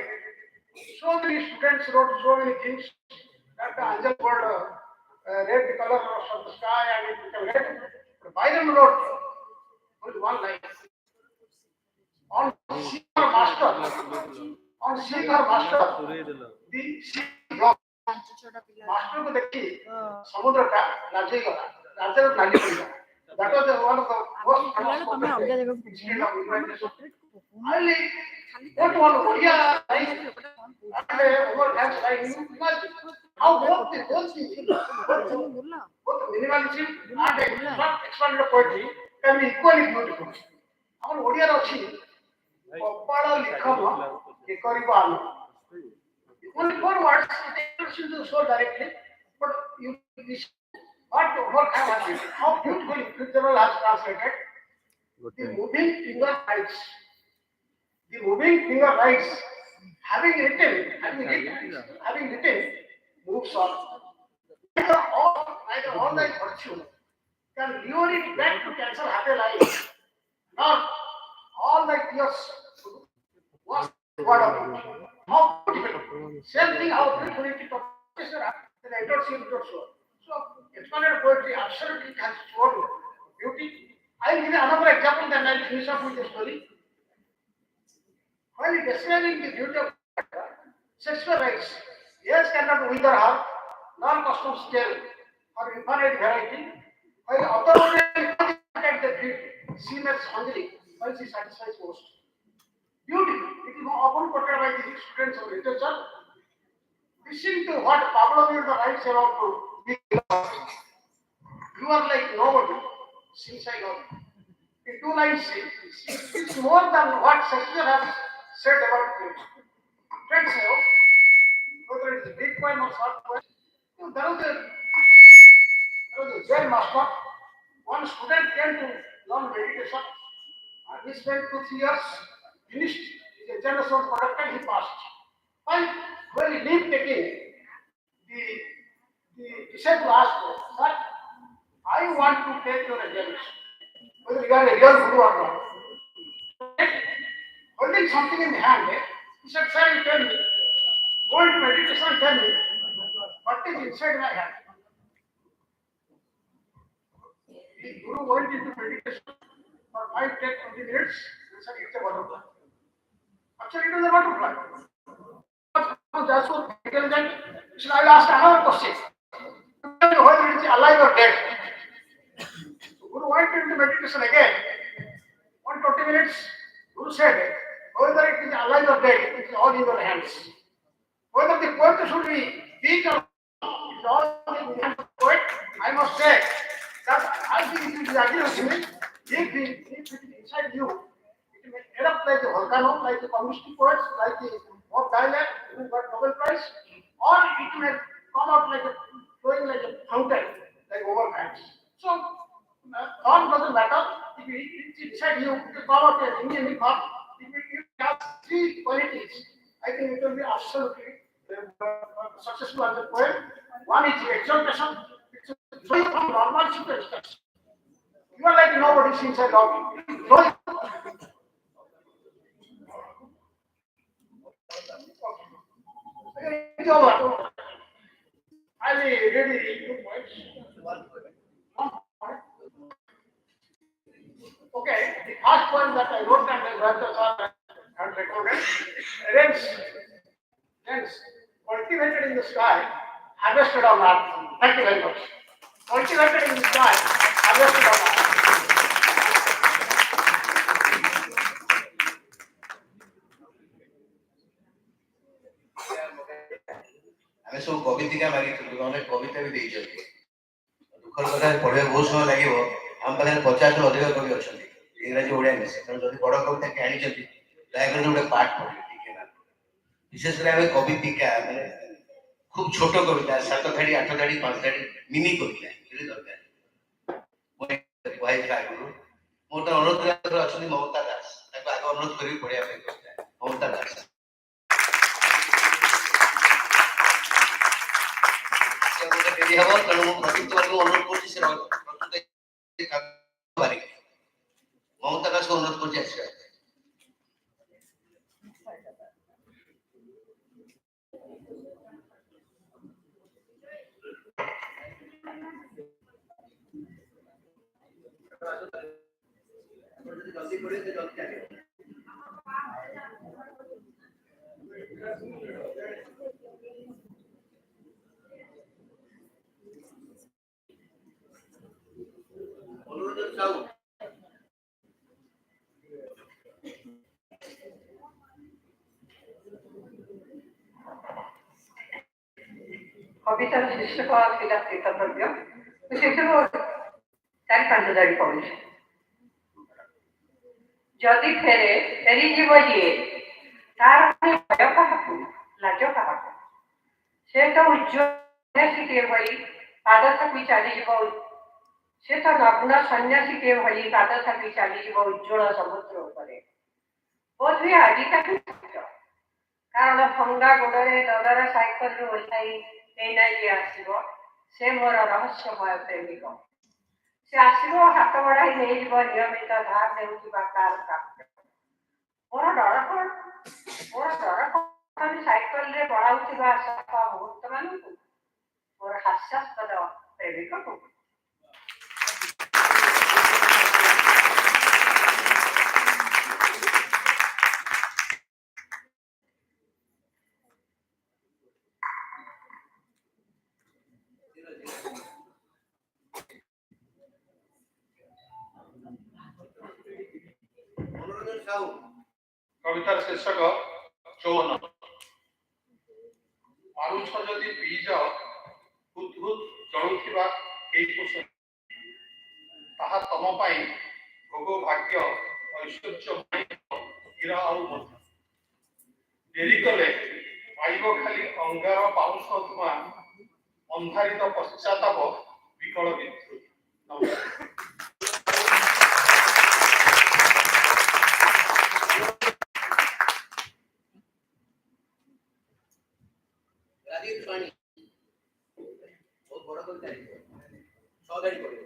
So many students wrote so many things that the angel word red the color of the sky and it became red. But Byron wrote only one line. On sea or master, on sea or master, the sea block. Master को देखिए समुद्र का नाचे गला नाचे और नाली पड़ी that was one of the most incident of imagination. Only that one Korea and over thanks like how both minimalism and expanded poetry can be equally beautiful. Our Korea ଅଛି କପାଳ ଲିଖନ ଏକରିବ only four words, it enters into the soul directly, but you what have I how beautifully Fitzgerald has translated the moving finger writes. The moving finger writes, having written, moves on. Neither all thy virtue can lure it back to cancel happy life, nor all thy tears was word of it. How beautiful. Same thing, how beautiful it is. The enters into the soul. So, expanded poetry absolutely has its own beauty. I will give you another example, then I will finish up with the story. While describing the beauty of Sexual rights. Age cannot wither her, nor customs tell, or infinite variety. While other women at the feet, she makes hungry, while she satisfies most. Beautiful. It is often quoted by the students of literature. Listen to what Pablo Neruda writes about to be. You are like nobody, since I love you. In two lines, it's more than what Shakespeare has said about you. Friends, whether it is a big poem or short poem, there was a Zen master. One student came to learn meditation. He spent 2 3 years, finished his examination product and he passed. When he leave taking, the, the disciple asked, "Sir, I want to take your examination, whether you are a real guru or not." Holding something in the hand, he said, "Sir, you tell me, go into meditation and tell me what is inside my hand." The guru went into meditation for 5, 10, 20 minutes and said, "It's a butterfly." Actually, it was a butterfly. That's what intelligent. So I will ask another question. Whether it is alive or dead. So Guru went into meditation again. 120 minutes. Guru said, whether it is alive or dead, it is all in your hands. Whether the poet should be weak or it is all in the hands of the poet. I must say that I think if you agree with me, if it is inside you, it may erupt like a volcano, like the communist poets, like the Bob Dylan, who got Nobel Prize, or it may come out like a flowing like a fountain, like overnight. So thought doesn't matter. If it inside you, it will come out as Indian thought. If it has three qualities, I think it will be absolutely successful as a poem. One is exaltation, it's flowing from normal situations. You are like nobody since I love you. It's over. I will read 2 points. Okay, the first one that I wrote and the brothers are recorded. Hence, cultivated in the sky, harvested on earth. Thank you very much. Cultivated in the sky, harvested on earth. ଆମେ ସବୁ କବିତିକା ମାଗିଥିଲୁ ଆମେ କବିତା ବି ଦେଇଛନ୍ତି ଦୁଃଖର କଥା ପଢିବା ବହୁତ ସମୟ ଲାଗିବ ଆମ ପାଖରେ 50ରୁ ଅଧିକ କବି ଅଛନ୍ତି ଇଂରାଜୀ ଓଡ଼ିଆ ମିଶି ତେଣୁ ଯଦି ବଡ଼ କବିତା କିଏ ଆଣିଛନ୍ତି ଦୟାକରି ଗୋଟେ ପାଠ ପଢିବେ ଟିକେ ନା ବିଶେଷ କରି ଆମେ କବିତିକା ମାନେ খুব ছোট কবিতা 7 ধাড়ি 8 ধাড়ি 5 ধাড়ি মিনি কবিতা ଏଠି ଦରକାର କୁହାଯାଇଥିଲା ଆଗରୁ ମୋର ତ ଅନୁରୋଧ ଅଛନ୍ତି ମମତା ଦାସ ତାକୁ ଆଗ ଅନୁରୋଧ କରିବି ପଢିବା ପାଇଁ କବିତା ମମତା ଦାସ ଡେରି ହବ ତେଣୁ ମୁଁ ପ୍ରଦୀପ୍ତ ବାବୁଙ୍କୁ ଅନୁରୋଧ କରୁଛି ସେ ମମତା ଦାସକୁ ଅନୁରୋଧ କରୁଛି ଆସିବା ଜଲ୍ଦି ପଡିବ ସେ ଜଲ୍ଦି ଆସିବ କବିତାର ଶୀର୍ଷକ ଥିଲା କୀର୍ତ୍ତବ୍ୟ ମୁଁ ସେଥିରୁ 4-5 ଧାଡ଼ି ପଢୁଛି ଯଦି ଫେରିଯିବ ଯିଏ ତାର ଭୟ କାହାକୁ ଲାଜ କାହାକୁ ସେ ତ ସନ୍ନ୍ୟାସୀଟିଏ ଭଳି ପାଦ ଥାପି ଚାଲିଯିବ ସେ ତ ନଗ୍ନ ସନ୍ନ୍ୟାସୀଟିଏ ଭଳି ପାଦ ଥାପି ଚାଲିଯିବ ଉଜ୍ଜ୍ୱଳ ସମୁଦ୍ର ଉପରେ ବୋଧହୁଏ ଆଜି ତାକୁ କାରଣ ଭଙ୍ଗା ଗୋଡ଼ରେ ଡଲାର ସାଇକେଲରୁ ଓହ୍ଲାଇ ଏଇନାଇ ଆସିବ ସେ ମୋର ରହସ୍ୟମୟ ପ୍ରେମିକ ସେ ଆସିବ ହାତ ବଢାଇ ନେଇଯିବ ନିୟମିତ ଧାର ନେଉଥିବା କାର ମୋର ଡର କଣ ସାଇକେଲରେ ବଢାଉଥିବା ମୁହୂର୍ତ୍ତ ମାନଙ୍କୁ ମୋର ହାସ୍ୟାସ୍ପଦ ପ୍ରେମିକକୁ कवितार शीर्षक 54। मारुछ जदि पी जाओ हुत हुत जळुथिबा केही ताहा तम पाई भोग भाग्य ऐश्वर्य हीरा आउ मधु डेरी कले पाइब खाली अंगार पाउंस धुआ अंधारित पश्चाताप विकल विद्युत। नमस्कार। राजीव पानी बहुत बड़ा कविता है, 100 गाड़ी पड़ेगा।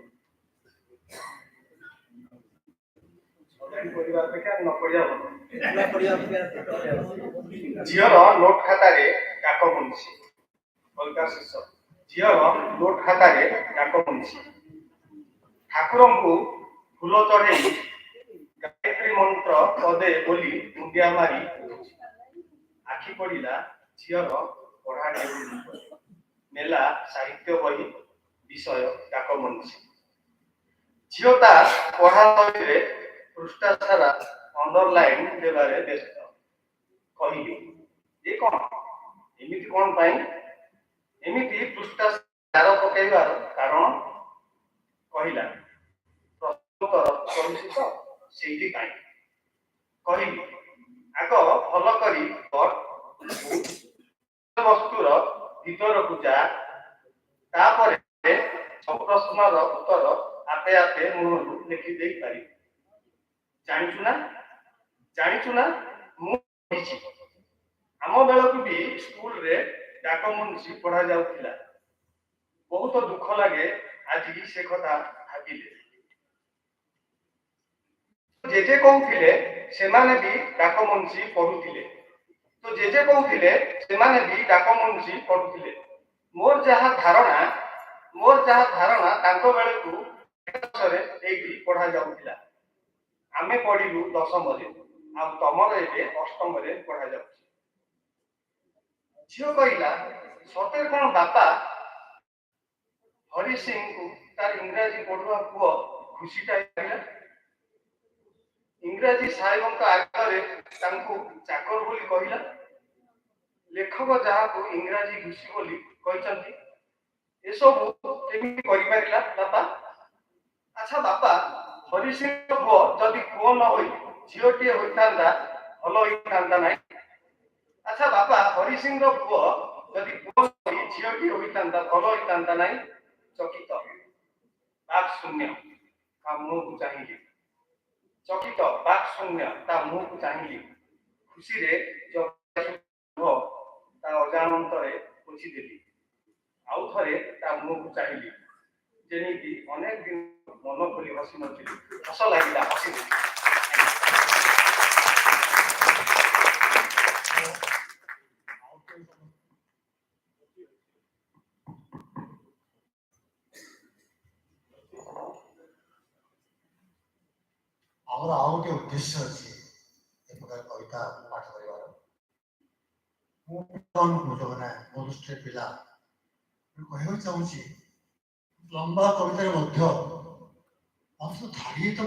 झीर नोट खातारे डाक मुंशी कविता शीर्षक झीर नोट खातारे डाक मुंशी ठाकुर को फूल चढ़े गायत्री मंत्र पदे बोली मुंडिया मारी आखि पड़ा झीर पढ़ा मेला साहित्य बही विषय डाक मुंशी झील तार पढ़ा पृष्ठा सारा अंडरलाइन देवारे व्यस्त कहली ये कौन एमिति कौन पाई एमिति पृष्ठा सार पकाइबार कारण कहला प्रश्नोत्तर करुछि तो सेठी पाई कहली आग भल करी वस्तुर भीतर को जा तापरे सब प्रश्नर उत्तर आपे आपे मुहरु लिखि देई पारि जानिछु ना मु आम बेलू भी स्कूल रे डाक मुंशी पढ़ा जाउथिला बहुत दुख लगे आज से कथा भाविले जेजे कहूथिले सेमाने भी डाक मुंशी पढ़ुथिले तो जेजे कहूथिले सेमाने भी डाक मुंशी पढ़ुथिले मोर जहा धारणा तांको बेले को एठी पढ़ा जाउथिला आमे पढ़िलु 10th रे आ तमर एटे 8th रे पढ़ा जाउछि झियो कहला सते कोन बापा हरि सिंह को तार इंग्रजी पढ़ुआ पुओ खुशीटा आइला इंग्रजी साहेबଙ୍କ आगरे तांको चाकर बोली कहला लेखक जहा को इंग्रजी घुसी बोली कहचंती ए सब केमी करि पारिला बापा अच्छा बापा हरि सिंह पुओ जदि पुओ न होई झियोटिए होइतांदा भल होइतांदा नाही अच्छा बापा हरि सिंह पुओ जदि पुओ होई झियोटिए होइतांदा भल होइतांदा नाही चकित बाक शून्य का मुंह को चाहिए चकित बाक शून्य ता मुंह को चाहिए खुशी रे जब ता अजानंतरे पोछि देली आउ थरे ता मुंह को चाहिए जेनिति अनेक दिन मन खोली हसी नथिली हस लागिला हसी ଆମର ଆଉ ଗୋଟେ ଉଦ୍ଦେଶ୍ୟ ଅଛି ଏ ପ୍ରକାର କବିତା ପାଠ କରିବାର ମୁଁ ଯୋଉମାନେ ମୋ ଦୃଷ୍ଟିରେ ପିଲା କହିବାକୁ ଚାହୁଁଛି ଲମ୍ବା କବିତାରେ ମଧ୍ୟ ଅବଶ୍ୟ ଧାଡ଼ିଏ ତ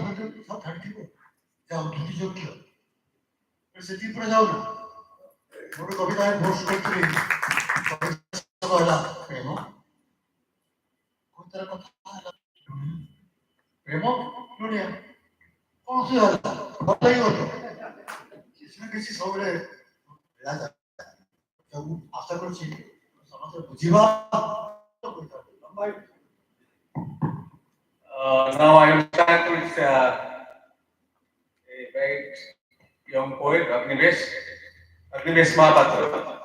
ସବୁ ଧାଡ଼ିଥିବ ଯାହା ଉଦ୍ଧୃତି ଯୋଗ୍ୟ ସେତିକି ପୁରା ଯାଉନା ଗୋଟେ କବିତା ପୋଷ୍ଟ କରିଥିଲି ହେଲା ପ୍ରେମ କବିତାର କଥା ହେଲା ପ୍ରେମ ଦୁନିଆ कौन सी बात बताइए वो किसी न किसी सबरे मिला जाता है जब आशा करूँ समझ बुझिबा लंबाई Now I will start with a very young poet, Agnivesh Mahapatra.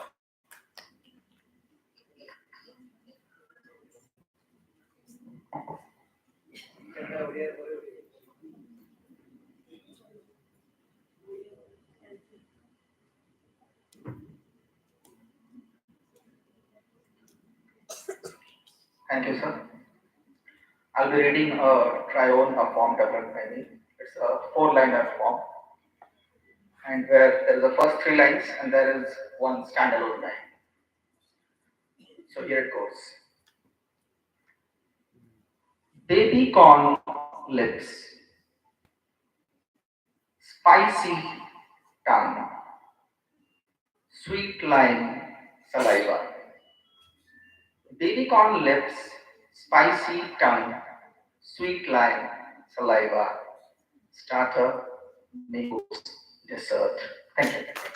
Thank you, sir. I'll be reading a trione, a form developed by me. It's a 4-liner form, and where there is the first 3 lines and there is one standalone line. So here it goes. Baby corn lips, spicy tongue, sweet lime saliva. Baby corn lips, spicy tongue, sweet lime saliva. Starter, main course, dessert. Thank you.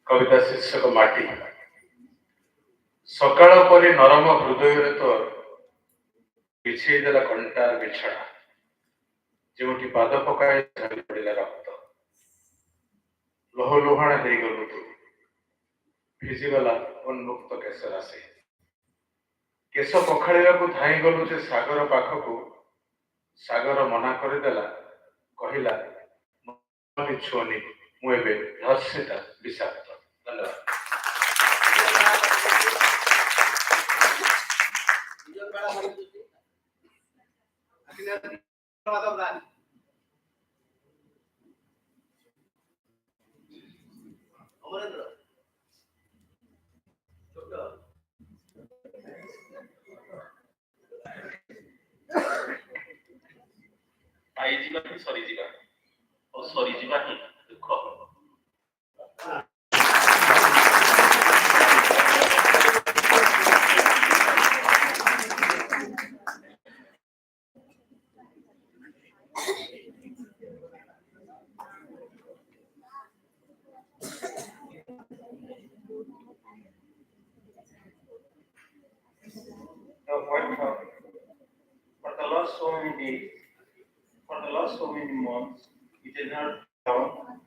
कविता शीर्षक माटी सकाळ परी नरम हृदय तो बिछे देला Kantar बिछड़ा जोटी पाद पकाए झड़ी पड़िला रक्त लह लुहाण हो गलु तू भिजिगला उन्मुक्त केश राशि केश पखाड़ा को धाई गलु जे सागर पाखक सागर मना करदेला कहला छुअनी मुझे धर्षिता विषाक्त धन्यवाद पाइजिबा ही सरीजिबा और सरीजिबा ही दुख The White House. For the last so many days, for the last so many months, it is not down.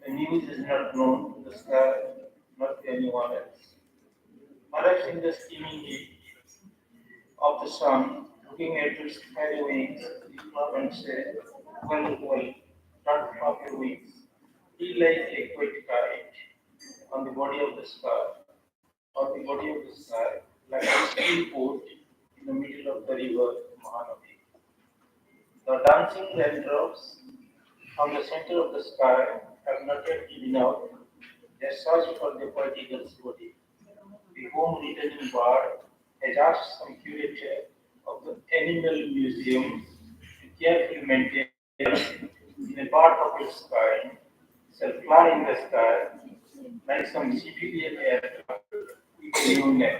The news is not known to the sky, not to anyone else. Perhaps in the steaming heat of the sun, looking at its fairy wings, we clap and say, well, not flap your wings. Be like a quick kite on the body of the sky, like a steel boat in the middle of the river Mahanadi. The dancing raindrops from the center of the sky have not yet given out their search for the poetic girl's body. The home returning bird has asked some curator of the animal museum to carefully maintain in a part of its sky, shall fly in the sky like some civilian aircraft with a new name,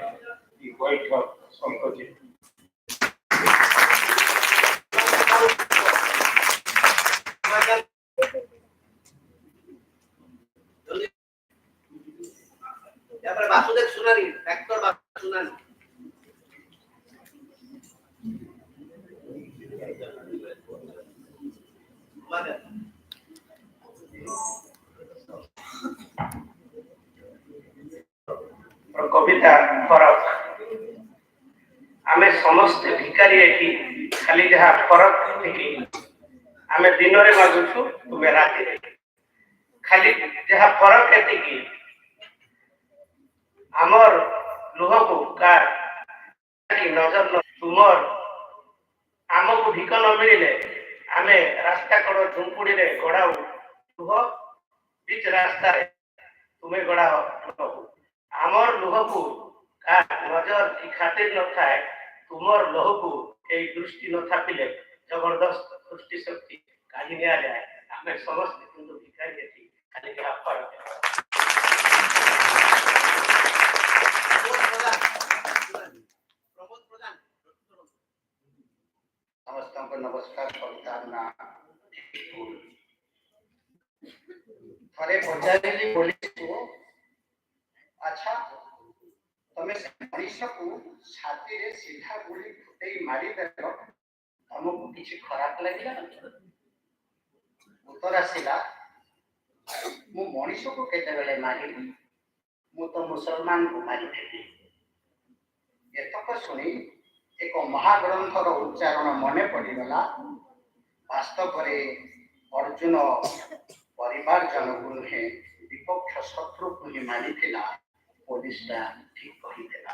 the White House Sankoji. Basudev Sonari factor Sonari कविता फरक आमे समस्त भिकारी एठी खाली जहा फरक थी आमे दिन रे मागुछु तुमे राति रे खाली जहा फरक एति की हमर लुह को का की नजर न तुमर हमको भिक न मिले आमे रास्ता कड़ झुंपुड़ी रे गड़ाऊ लुह बीच रास्ता रे तुमे गड़ाओ आमर लुह को का नजर की खातिर न थाए तुमर लुह को ए दृष्टि न थापिले जबरदस्त दृष्टि शक्ति काढ़ी निया जाए आमे समस्त किंतु भिखारी एठी खाली के फरक समस्त को नमस्कार करताना थरे पचारिली बोली अच्छा तमे मनीष को छाती रे सीधा गुली फुटेई मारी देलो हमको किछि खराब लागिला उत्तर आसिला मु मनीष को केते बेले मारिली मु तो मुसलमान को मारी देली एतक सुनी एक महाग्रंथर उच्चारण मने पड़गला वास्तव में अर्जुन परिवार जनक नुहे विपक्ष शत्रु को ही मानी पुलिस ठीक कहीदेला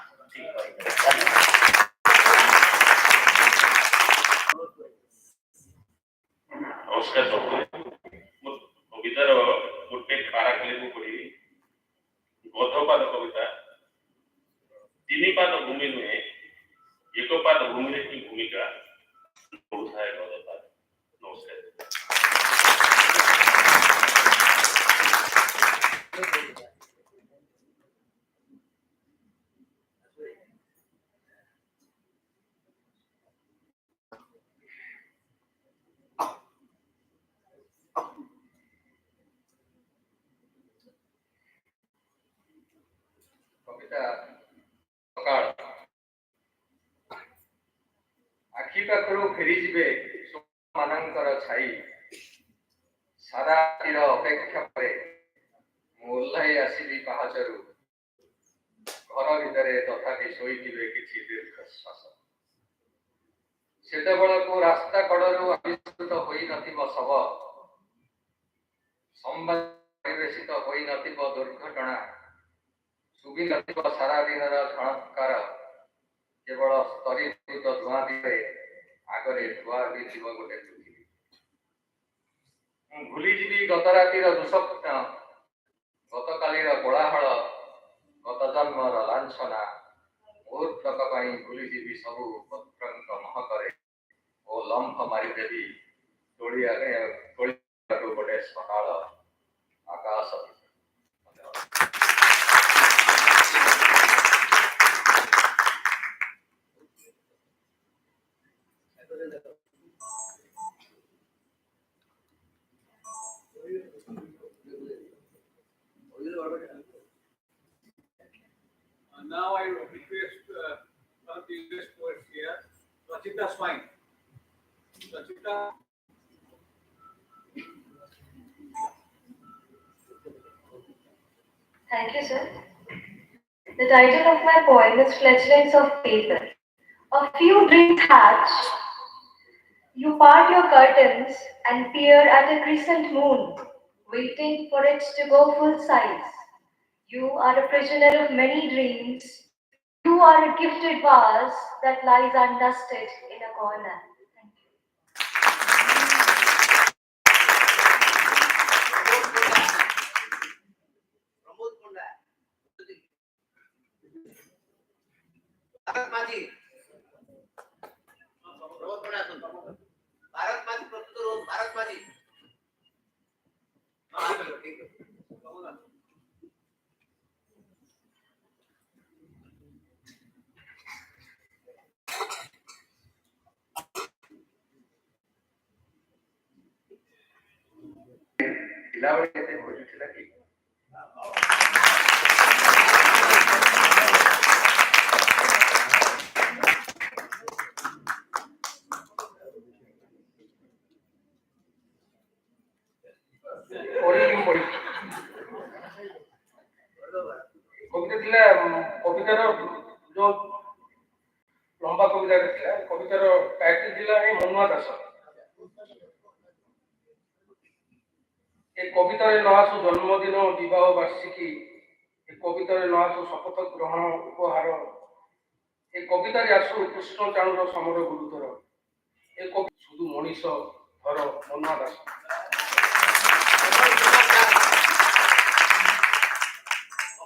ନମସ୍କାର କରୁଥିଲି। ମୋ କବିତାର ଗୋଟେ ପାରାଗ୍ରାଫ ପଢ଼ିବି। ଗଧପାଦ କବିତା। ତିନି ପାଦ ଭୂମି ନୁହେଁ, ଏକ ପାଦ ଭୂମିରେ ହିଁ ଭୂମିକା ବହୁଥାଏ ଗଧପାଦ। ନମସ୍କାର। କବିତା ସକାଳ ଆଖି ପାଖରୁ ଫେରିଯିବେ ମାନଙ୍କର ଛାଇ ସାରା ରାତିର ଅପେକ୍ଷା ପରେ ମୁଁ ଓହ୍ଲାଇ ଆସିବି ପାହାଚରୁ ଘର ଭିତରେ ତଥାପି ଶୋଇଥିବେ କିଛି ଦୀର୍ଘଶ୍ୱାସ ସେତେବେଳକୁ ରାସ୍ତା କଡ଼ରୁ ଆବିଷ୍କୃତ ହୋଇନଥିବ ଶବ ସମ୍ବାଦ ପରିବେଶିତ ହୋଇନଥିବ ଦୁର୍ଘଟଣା ଶୁଭି ନଥିବ ସାରା ଦିନର ଝଣକାର କେବଳ ସ୍ତରୀଭୂତ ଧୂଆଁ ଭିତରେ ଆଗରେ ଧୂଆ ବି ଥିବ ଗୋଟେ ପୃଥିବୀ। ମୁଁ ଭୁଲିଯିବି ଗତ ରାତିର ଦୁଃସ୍ୱପ୍ନ ଗତକାଲିର କୋଳାହଳ ଗତ ଜନ୍ମର ଲାଞ୍ଛନା ମୁହୂର୍ତ୍ତକ ପାଇଁ ଭୁଲିଯିବି ସବୁ ପତ୍ରଙ୍କ ମହକରେ ଓ ଲମ୍ଫ ମାରିଦେବି ତୋଳିବାକୁ ଗୋଟେ ସକାଳ ଆକାଶ। Now I request one of the English poets here, Rachita Swine. Rachita. Thank you, sir. The title of my poem is Fledglings of Paper. A few dreams hatch. You part your curtains and peer at a crescent moon, waiting for it to go full size. You are a prisoner of many dreams. You are a gifted vase that lies undusted in a corner. Thank you. ପିଲାବେଳେ କେତେ ଖୋଜୁଥିଲା କି କବିତା ଥିଲା କବିତାର ଯୋଉ ଲମ୍ବା କବିତା ଥିଲା କବିତାର ଟାଇଟଲ ଥିଲା ମନୁଆ ଦାସ। ଏ କବିତାରେ ନ ଆସୁ ଜନ୍ମଦିନ ବିବାହ ବାର୍ଷିକୀ ଏ କବିତାରେ ନ ଆସୁ ଶପଥ ଗ୍ରହଣ ଉପହାର ଏ କବିତାରେ ଆସୁ କୃଷ୍ଣ ଚାଣୁର ସମର ଗୁରୁତର ଏ କବି শুধু ମଣିଷ ଧର ମନୁଆ ଦାସ।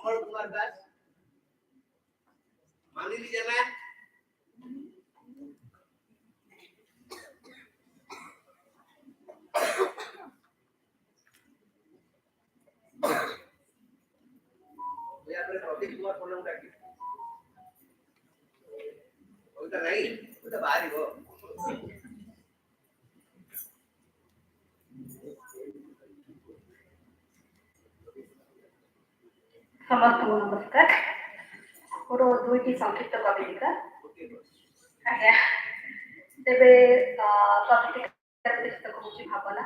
अमर कुमार दास मानिली जेना प्रदीप कुमार फोन डाकी ओटा नहीं ओटा बाहरी हो ସମସ୍ତଙ୍କୁ ନମସ୍କାର। ମୋର ଦୁଇଟି ସଂକ୍ଷିପ୍ତ କବିତା। ଆଜ୍ଞା ତେବେ କବିତାର ପୁସ୍ତକ ହେଉଛି ଭାବନା।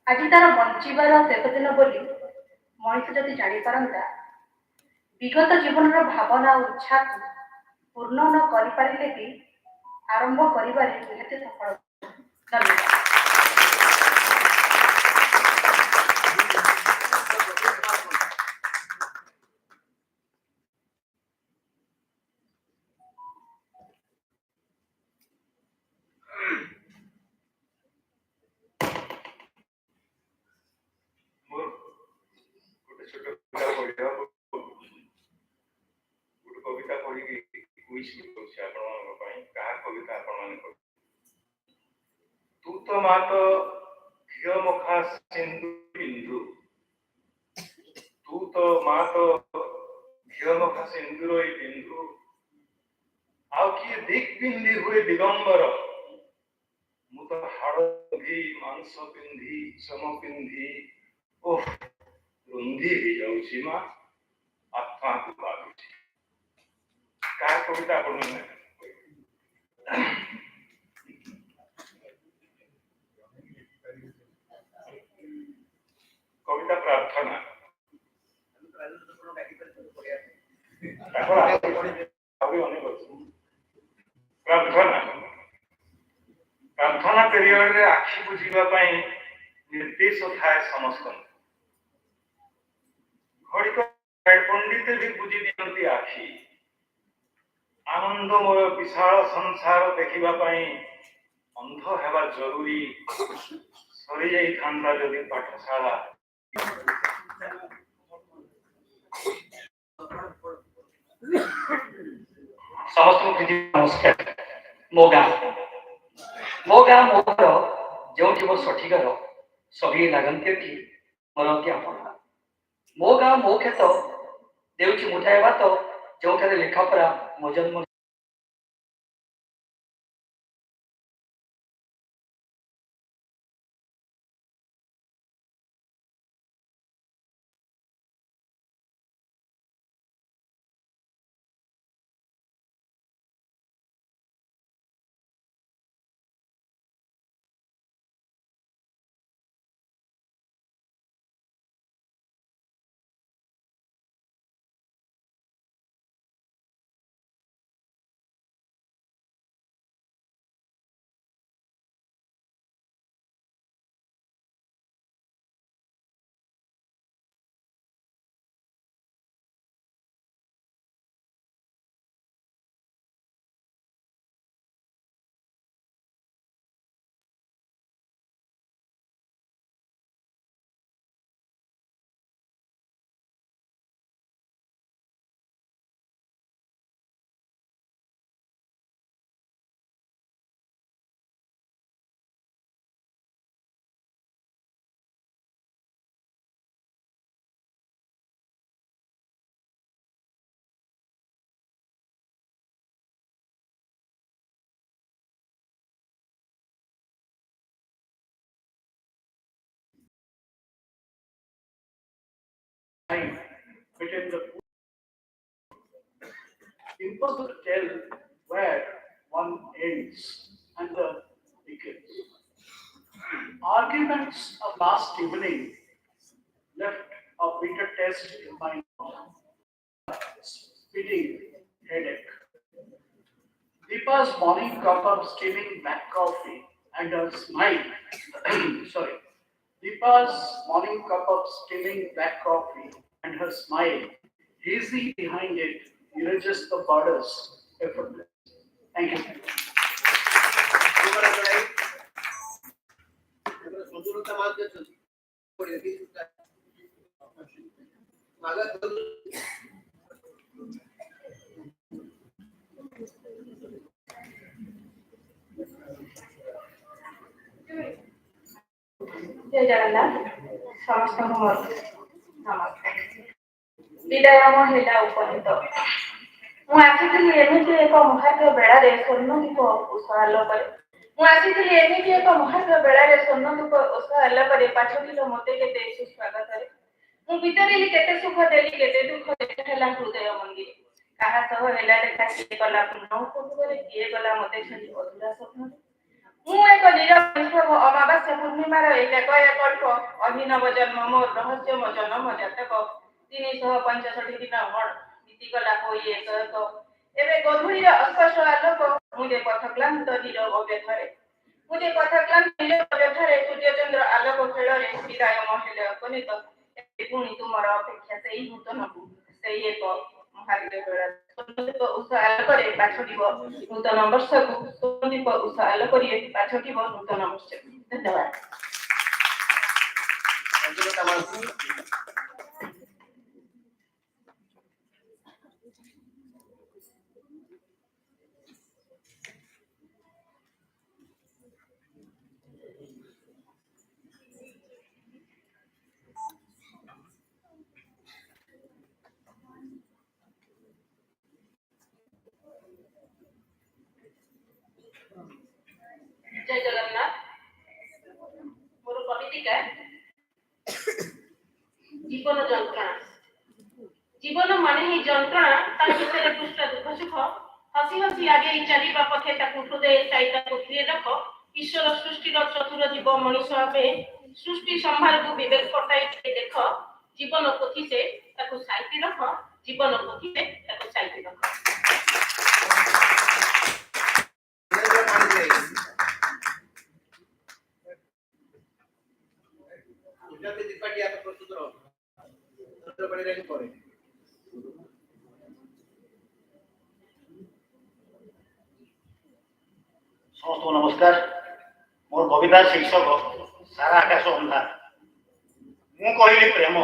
ଆଜି ତାର ବଞ୍ଚିବାର ଶେଷ ଦିନ ବୋଲି ମଣିଷ ଯଦି ଜାଣିପାରନ୍ତା ବିଗତ ଜୀବନର ଭାବନା ଓ ଇଚ୍ଛାକୁ ପୂର୍ଣ୍ଣ ନ କରିପାରିଲେ ବି ଆରମ୍ଭ କରିବାରେ ନିହାତି ସଫଳ। ଧନ୍ୟବାଦ। मन को तू तो मात घियो मुखा सिंधु बिंदु तू तो मात घियो मुखा सिंधुर बिंदु आउ किए दिक पिंधि हुए दिगंबर मु तो हाड़ पिंधि मांस पिंधि चम पिंधि ओह रुंधी ही जाउछि मा आत्मा को बागुछि का कविता पढुने कविता प्रार्थना प्रार्थना प्रार्थना पीरियड रे आखि बुझिबा पई निर्देश थाए समस्त घड़ी को पंडित भी बुझी दियंती आखि आनंदमय विशाल संसार देखिबा पई अंध हेबा जरूरी सरी जाई थांदा जदि पाठशाला समस्त नमस्कार मो गाँ मोर जो मो सठिकर सभी लागंती कि मरती आपण मो गाँ मो खेत देउछि मुठाए बात जो लेखापरा मो जन्म between the impossible to tell where one ends and the begins. Arguments of last evening left a bitter taste in my mouth, spitting headache. Deepa's morning cup of steaming black coffee and her smile. Sorry. Deepa's morning cup of steaming black coffee and her smile, easy behind it, erases the borders effortlessly. Thank you. जय जगन्नाथ समस्त नमस्कार विदाय महिला उपनीत ମୁଁ ଆସିଥିଲି ଏମିତି ଏକ ମହାତ୍ୟ ବେଳାରେ ସ୍ୱର୍ଣ୍ଣଦୀପ ଉଷ ଆଲୋକରେ ଉଷ ଆଲୋକରେ ପାଛୋଟିଲ ମୋତେ କେତେ ସୁସ୍ୱାଗତରେ ମୁଁ ବିଚାରିଲି କେତେ ସୁଖ ଦେଲି କେତେ ଦୁଃଖ ଦେଖା ହେଲା ହୃଦୟ ମନ୍ଦିରେ କାହା ସହ ହେଲା ଦେଖା କିଏ ଗଲା ପୁନଃ ପୂର୍ବରେ କିଏ ଗଲା ମୋତେ ଛାଡ଼ି ଅଧୁରା ସ୍ୱପ୍ନରେ ମୁଁ ଏକ ନିରବ ଅମାବାସ୍ୟା ପୂର୍ଣ୍ଣିମାର ଏକ କଳ୍ପ ଅଭିନବ ଜନ୍ମ ମୋ ରହସ୍ୟମ ଜନ୍ମ ଜାତକ 365 ଦିନ ମୋର ବିତିଗଲା ହୋଇ ଏକ ଏବେ ଗଧୂଳିର ଅସ୍ପଷ୍ଟ ଆଲୋକ ମୁଁ ଯେ ପଥକ୍ଲାନ୍ତ ନିରବ ବ୍ୟଥାରେ ସୂର୍ଯ୍ୟଚନ୍ଦ୍ର ଆଲୋକ ଖେଳରେ ବିଦାୟ ମହିଳା ଉପନୀତ ପୁଣି ତୁମର ଅପେକ୍ଷା ସେଇ ନୂତନକୁ ସେଇ ଏକ ମହାଦୀପ ବେଳା ସ୍ୱର୍ଣ୍ଣଦୀପ ଉଷ ଆଲୋକରେ ପାଛୋଟିବ ନୂତନ ବର୍ଷକୁ ସ୍ୱର୍ଣ୍ଣଦୀପ ଉଷ ଆଲୋକରେ ପାଛୋଟିବ ନୂତନ ବର୍ଷକୁ ଧନ୍ୟବାଦ। ପୁସ୍ତିକା ଜୀବନ ଯନ୍ତ୍ରଣା। ଜୀବନ ମାନେ ହିଁ ଯନ୍ତ୍ରଣା, ତା ଭିତରେ ଦୁଷ୍ଟ ଦୁଃଖ ସୁଖ, ହସି ହସି ଆଗେଇ ଚାଲିବା ପଥେ ତାକୁ ହୃଦୟ ସ୍ଥାୟୀ ତାକୁ ଧୀରେ ରଖ। ଈଶ୍ୱର ସୃଷ୍ଟିର ଚତୁର ଜୀବ ମଣିଷ ଭାବେ ସୃଷ୍ଟି ସମ୍ଭାରକୁ ବିବେକ ପଟାଇ ଦେଖ। ଜୀବନ ପୋଥି ସେ ତାକୁ ସାଇତି ରଖ, ଜୀବନ ପୋଥି ସେ ତାକୁ ସାଇତି ରଖ। ସମସ୍ତଙ୍କୁ ନମସ୍କାର। ମୋର କବିତା ଶୀର୍ଷକ ସାରା ଆକାଶ ଅନ୍ଧାର। ମୁଁ କହିଲି ପ୍ରେମ,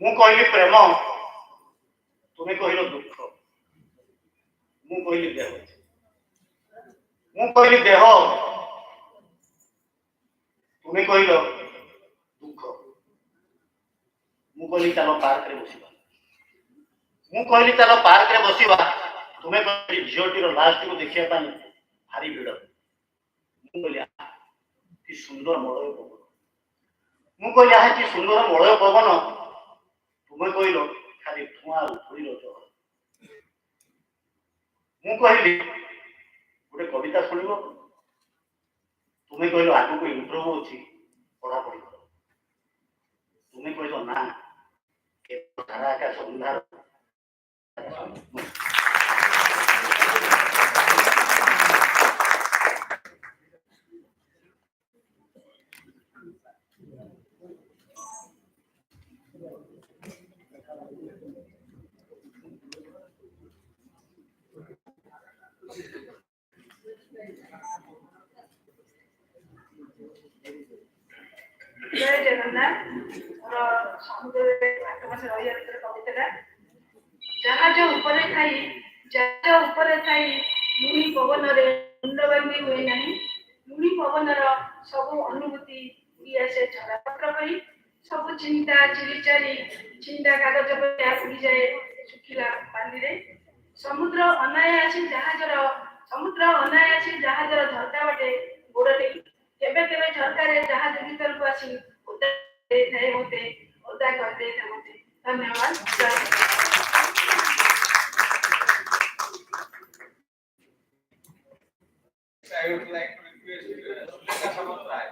ମୁଁ କହିଲି ପ୍ରେମ, ତୁମେ କହିଲ ଦୁଃଖ। ମୁଁ କହିଲି ଦେହ, ମୁଁ କହିଲି ଦେହ, ତୁମେ କହିଲ ଦୁଃଖ। ମୁଁ କହିଲି ଚାଲ ପାର୍କରେ ବସିବା, ମୁଁ କହିଲି ଚାଲ ପାର୍କରେ ବସିବା, ତୁମେ କହିଲି ଝିଅଟିର ଲାଷ୍ଟକୁ ଦେଖିବା ପାଇଁ ଭାରି ଭିଡ଼। ମୁଁ କହିଲି କି ସୁନ୍ଦର ମଳୟ ପବନ, ମୁଁ କହିଲି ଆହା କି ସୁନ୍ଦର ମଳୟ ପବନ, ତୁମେ କହିଲ ଖାଲି ଧୂଆଁ ଆଉ ଧୂଳିର ଜଳ। ମୁଁ କହିଲି ଗୋଟେ କବିତା ଶୁଣିବ, ତୁମେ କହିଲ ଆଗକୁ ଇଣ୍ଟରଭ୍ୟୁ ଅଛି ପଢାପଢି କର। ତୁମେ କହିଲ ନା, ସାରା ଆକାଶ ଅନ୍ଧାର। ଜୟ ଜଗନ୍ନାଥ। ମୋର ସମୁଦ୍ରରେ ଆଠ ମାସ ରହିବା ଭିତରେ କବିତାଟା। ଜାହାଜ ଉପରେ ଥାଇ ଲୁଣି ପବନରେ ମୁଣ୍ଡ ବାନ୍ଧି ହୁଏ ନାହିଁ। ଲୁଣି ପବନର ସବୁ ଅନୁଭୂତି ଉଡ଼ି ଆସେ ଝରାପତ୍ର ପରି। ସବୁ ଚିନ୍ତା ଚିରିଚାରି ଚିନ୍ତା କାଗଜ ପରି ଉଡ଼ିଯାଏ ଶୁଖିଲା ବାଲିରେ। ସମୁଦ୍ର ଅନାୟାସୀ ଜାହାଜର ଝରକା ବାଟେ ଗୋଡ଼ ଟେକି କେବେ କେବେ ଝରକାରେ ଜାହାଜ ଭିତରକୁ ଆସି ଓଦା କରିଦେଇଥାଏ ମତେ। ଧନ୍ୟବାଦ। I would like to request Sulekha Samantray.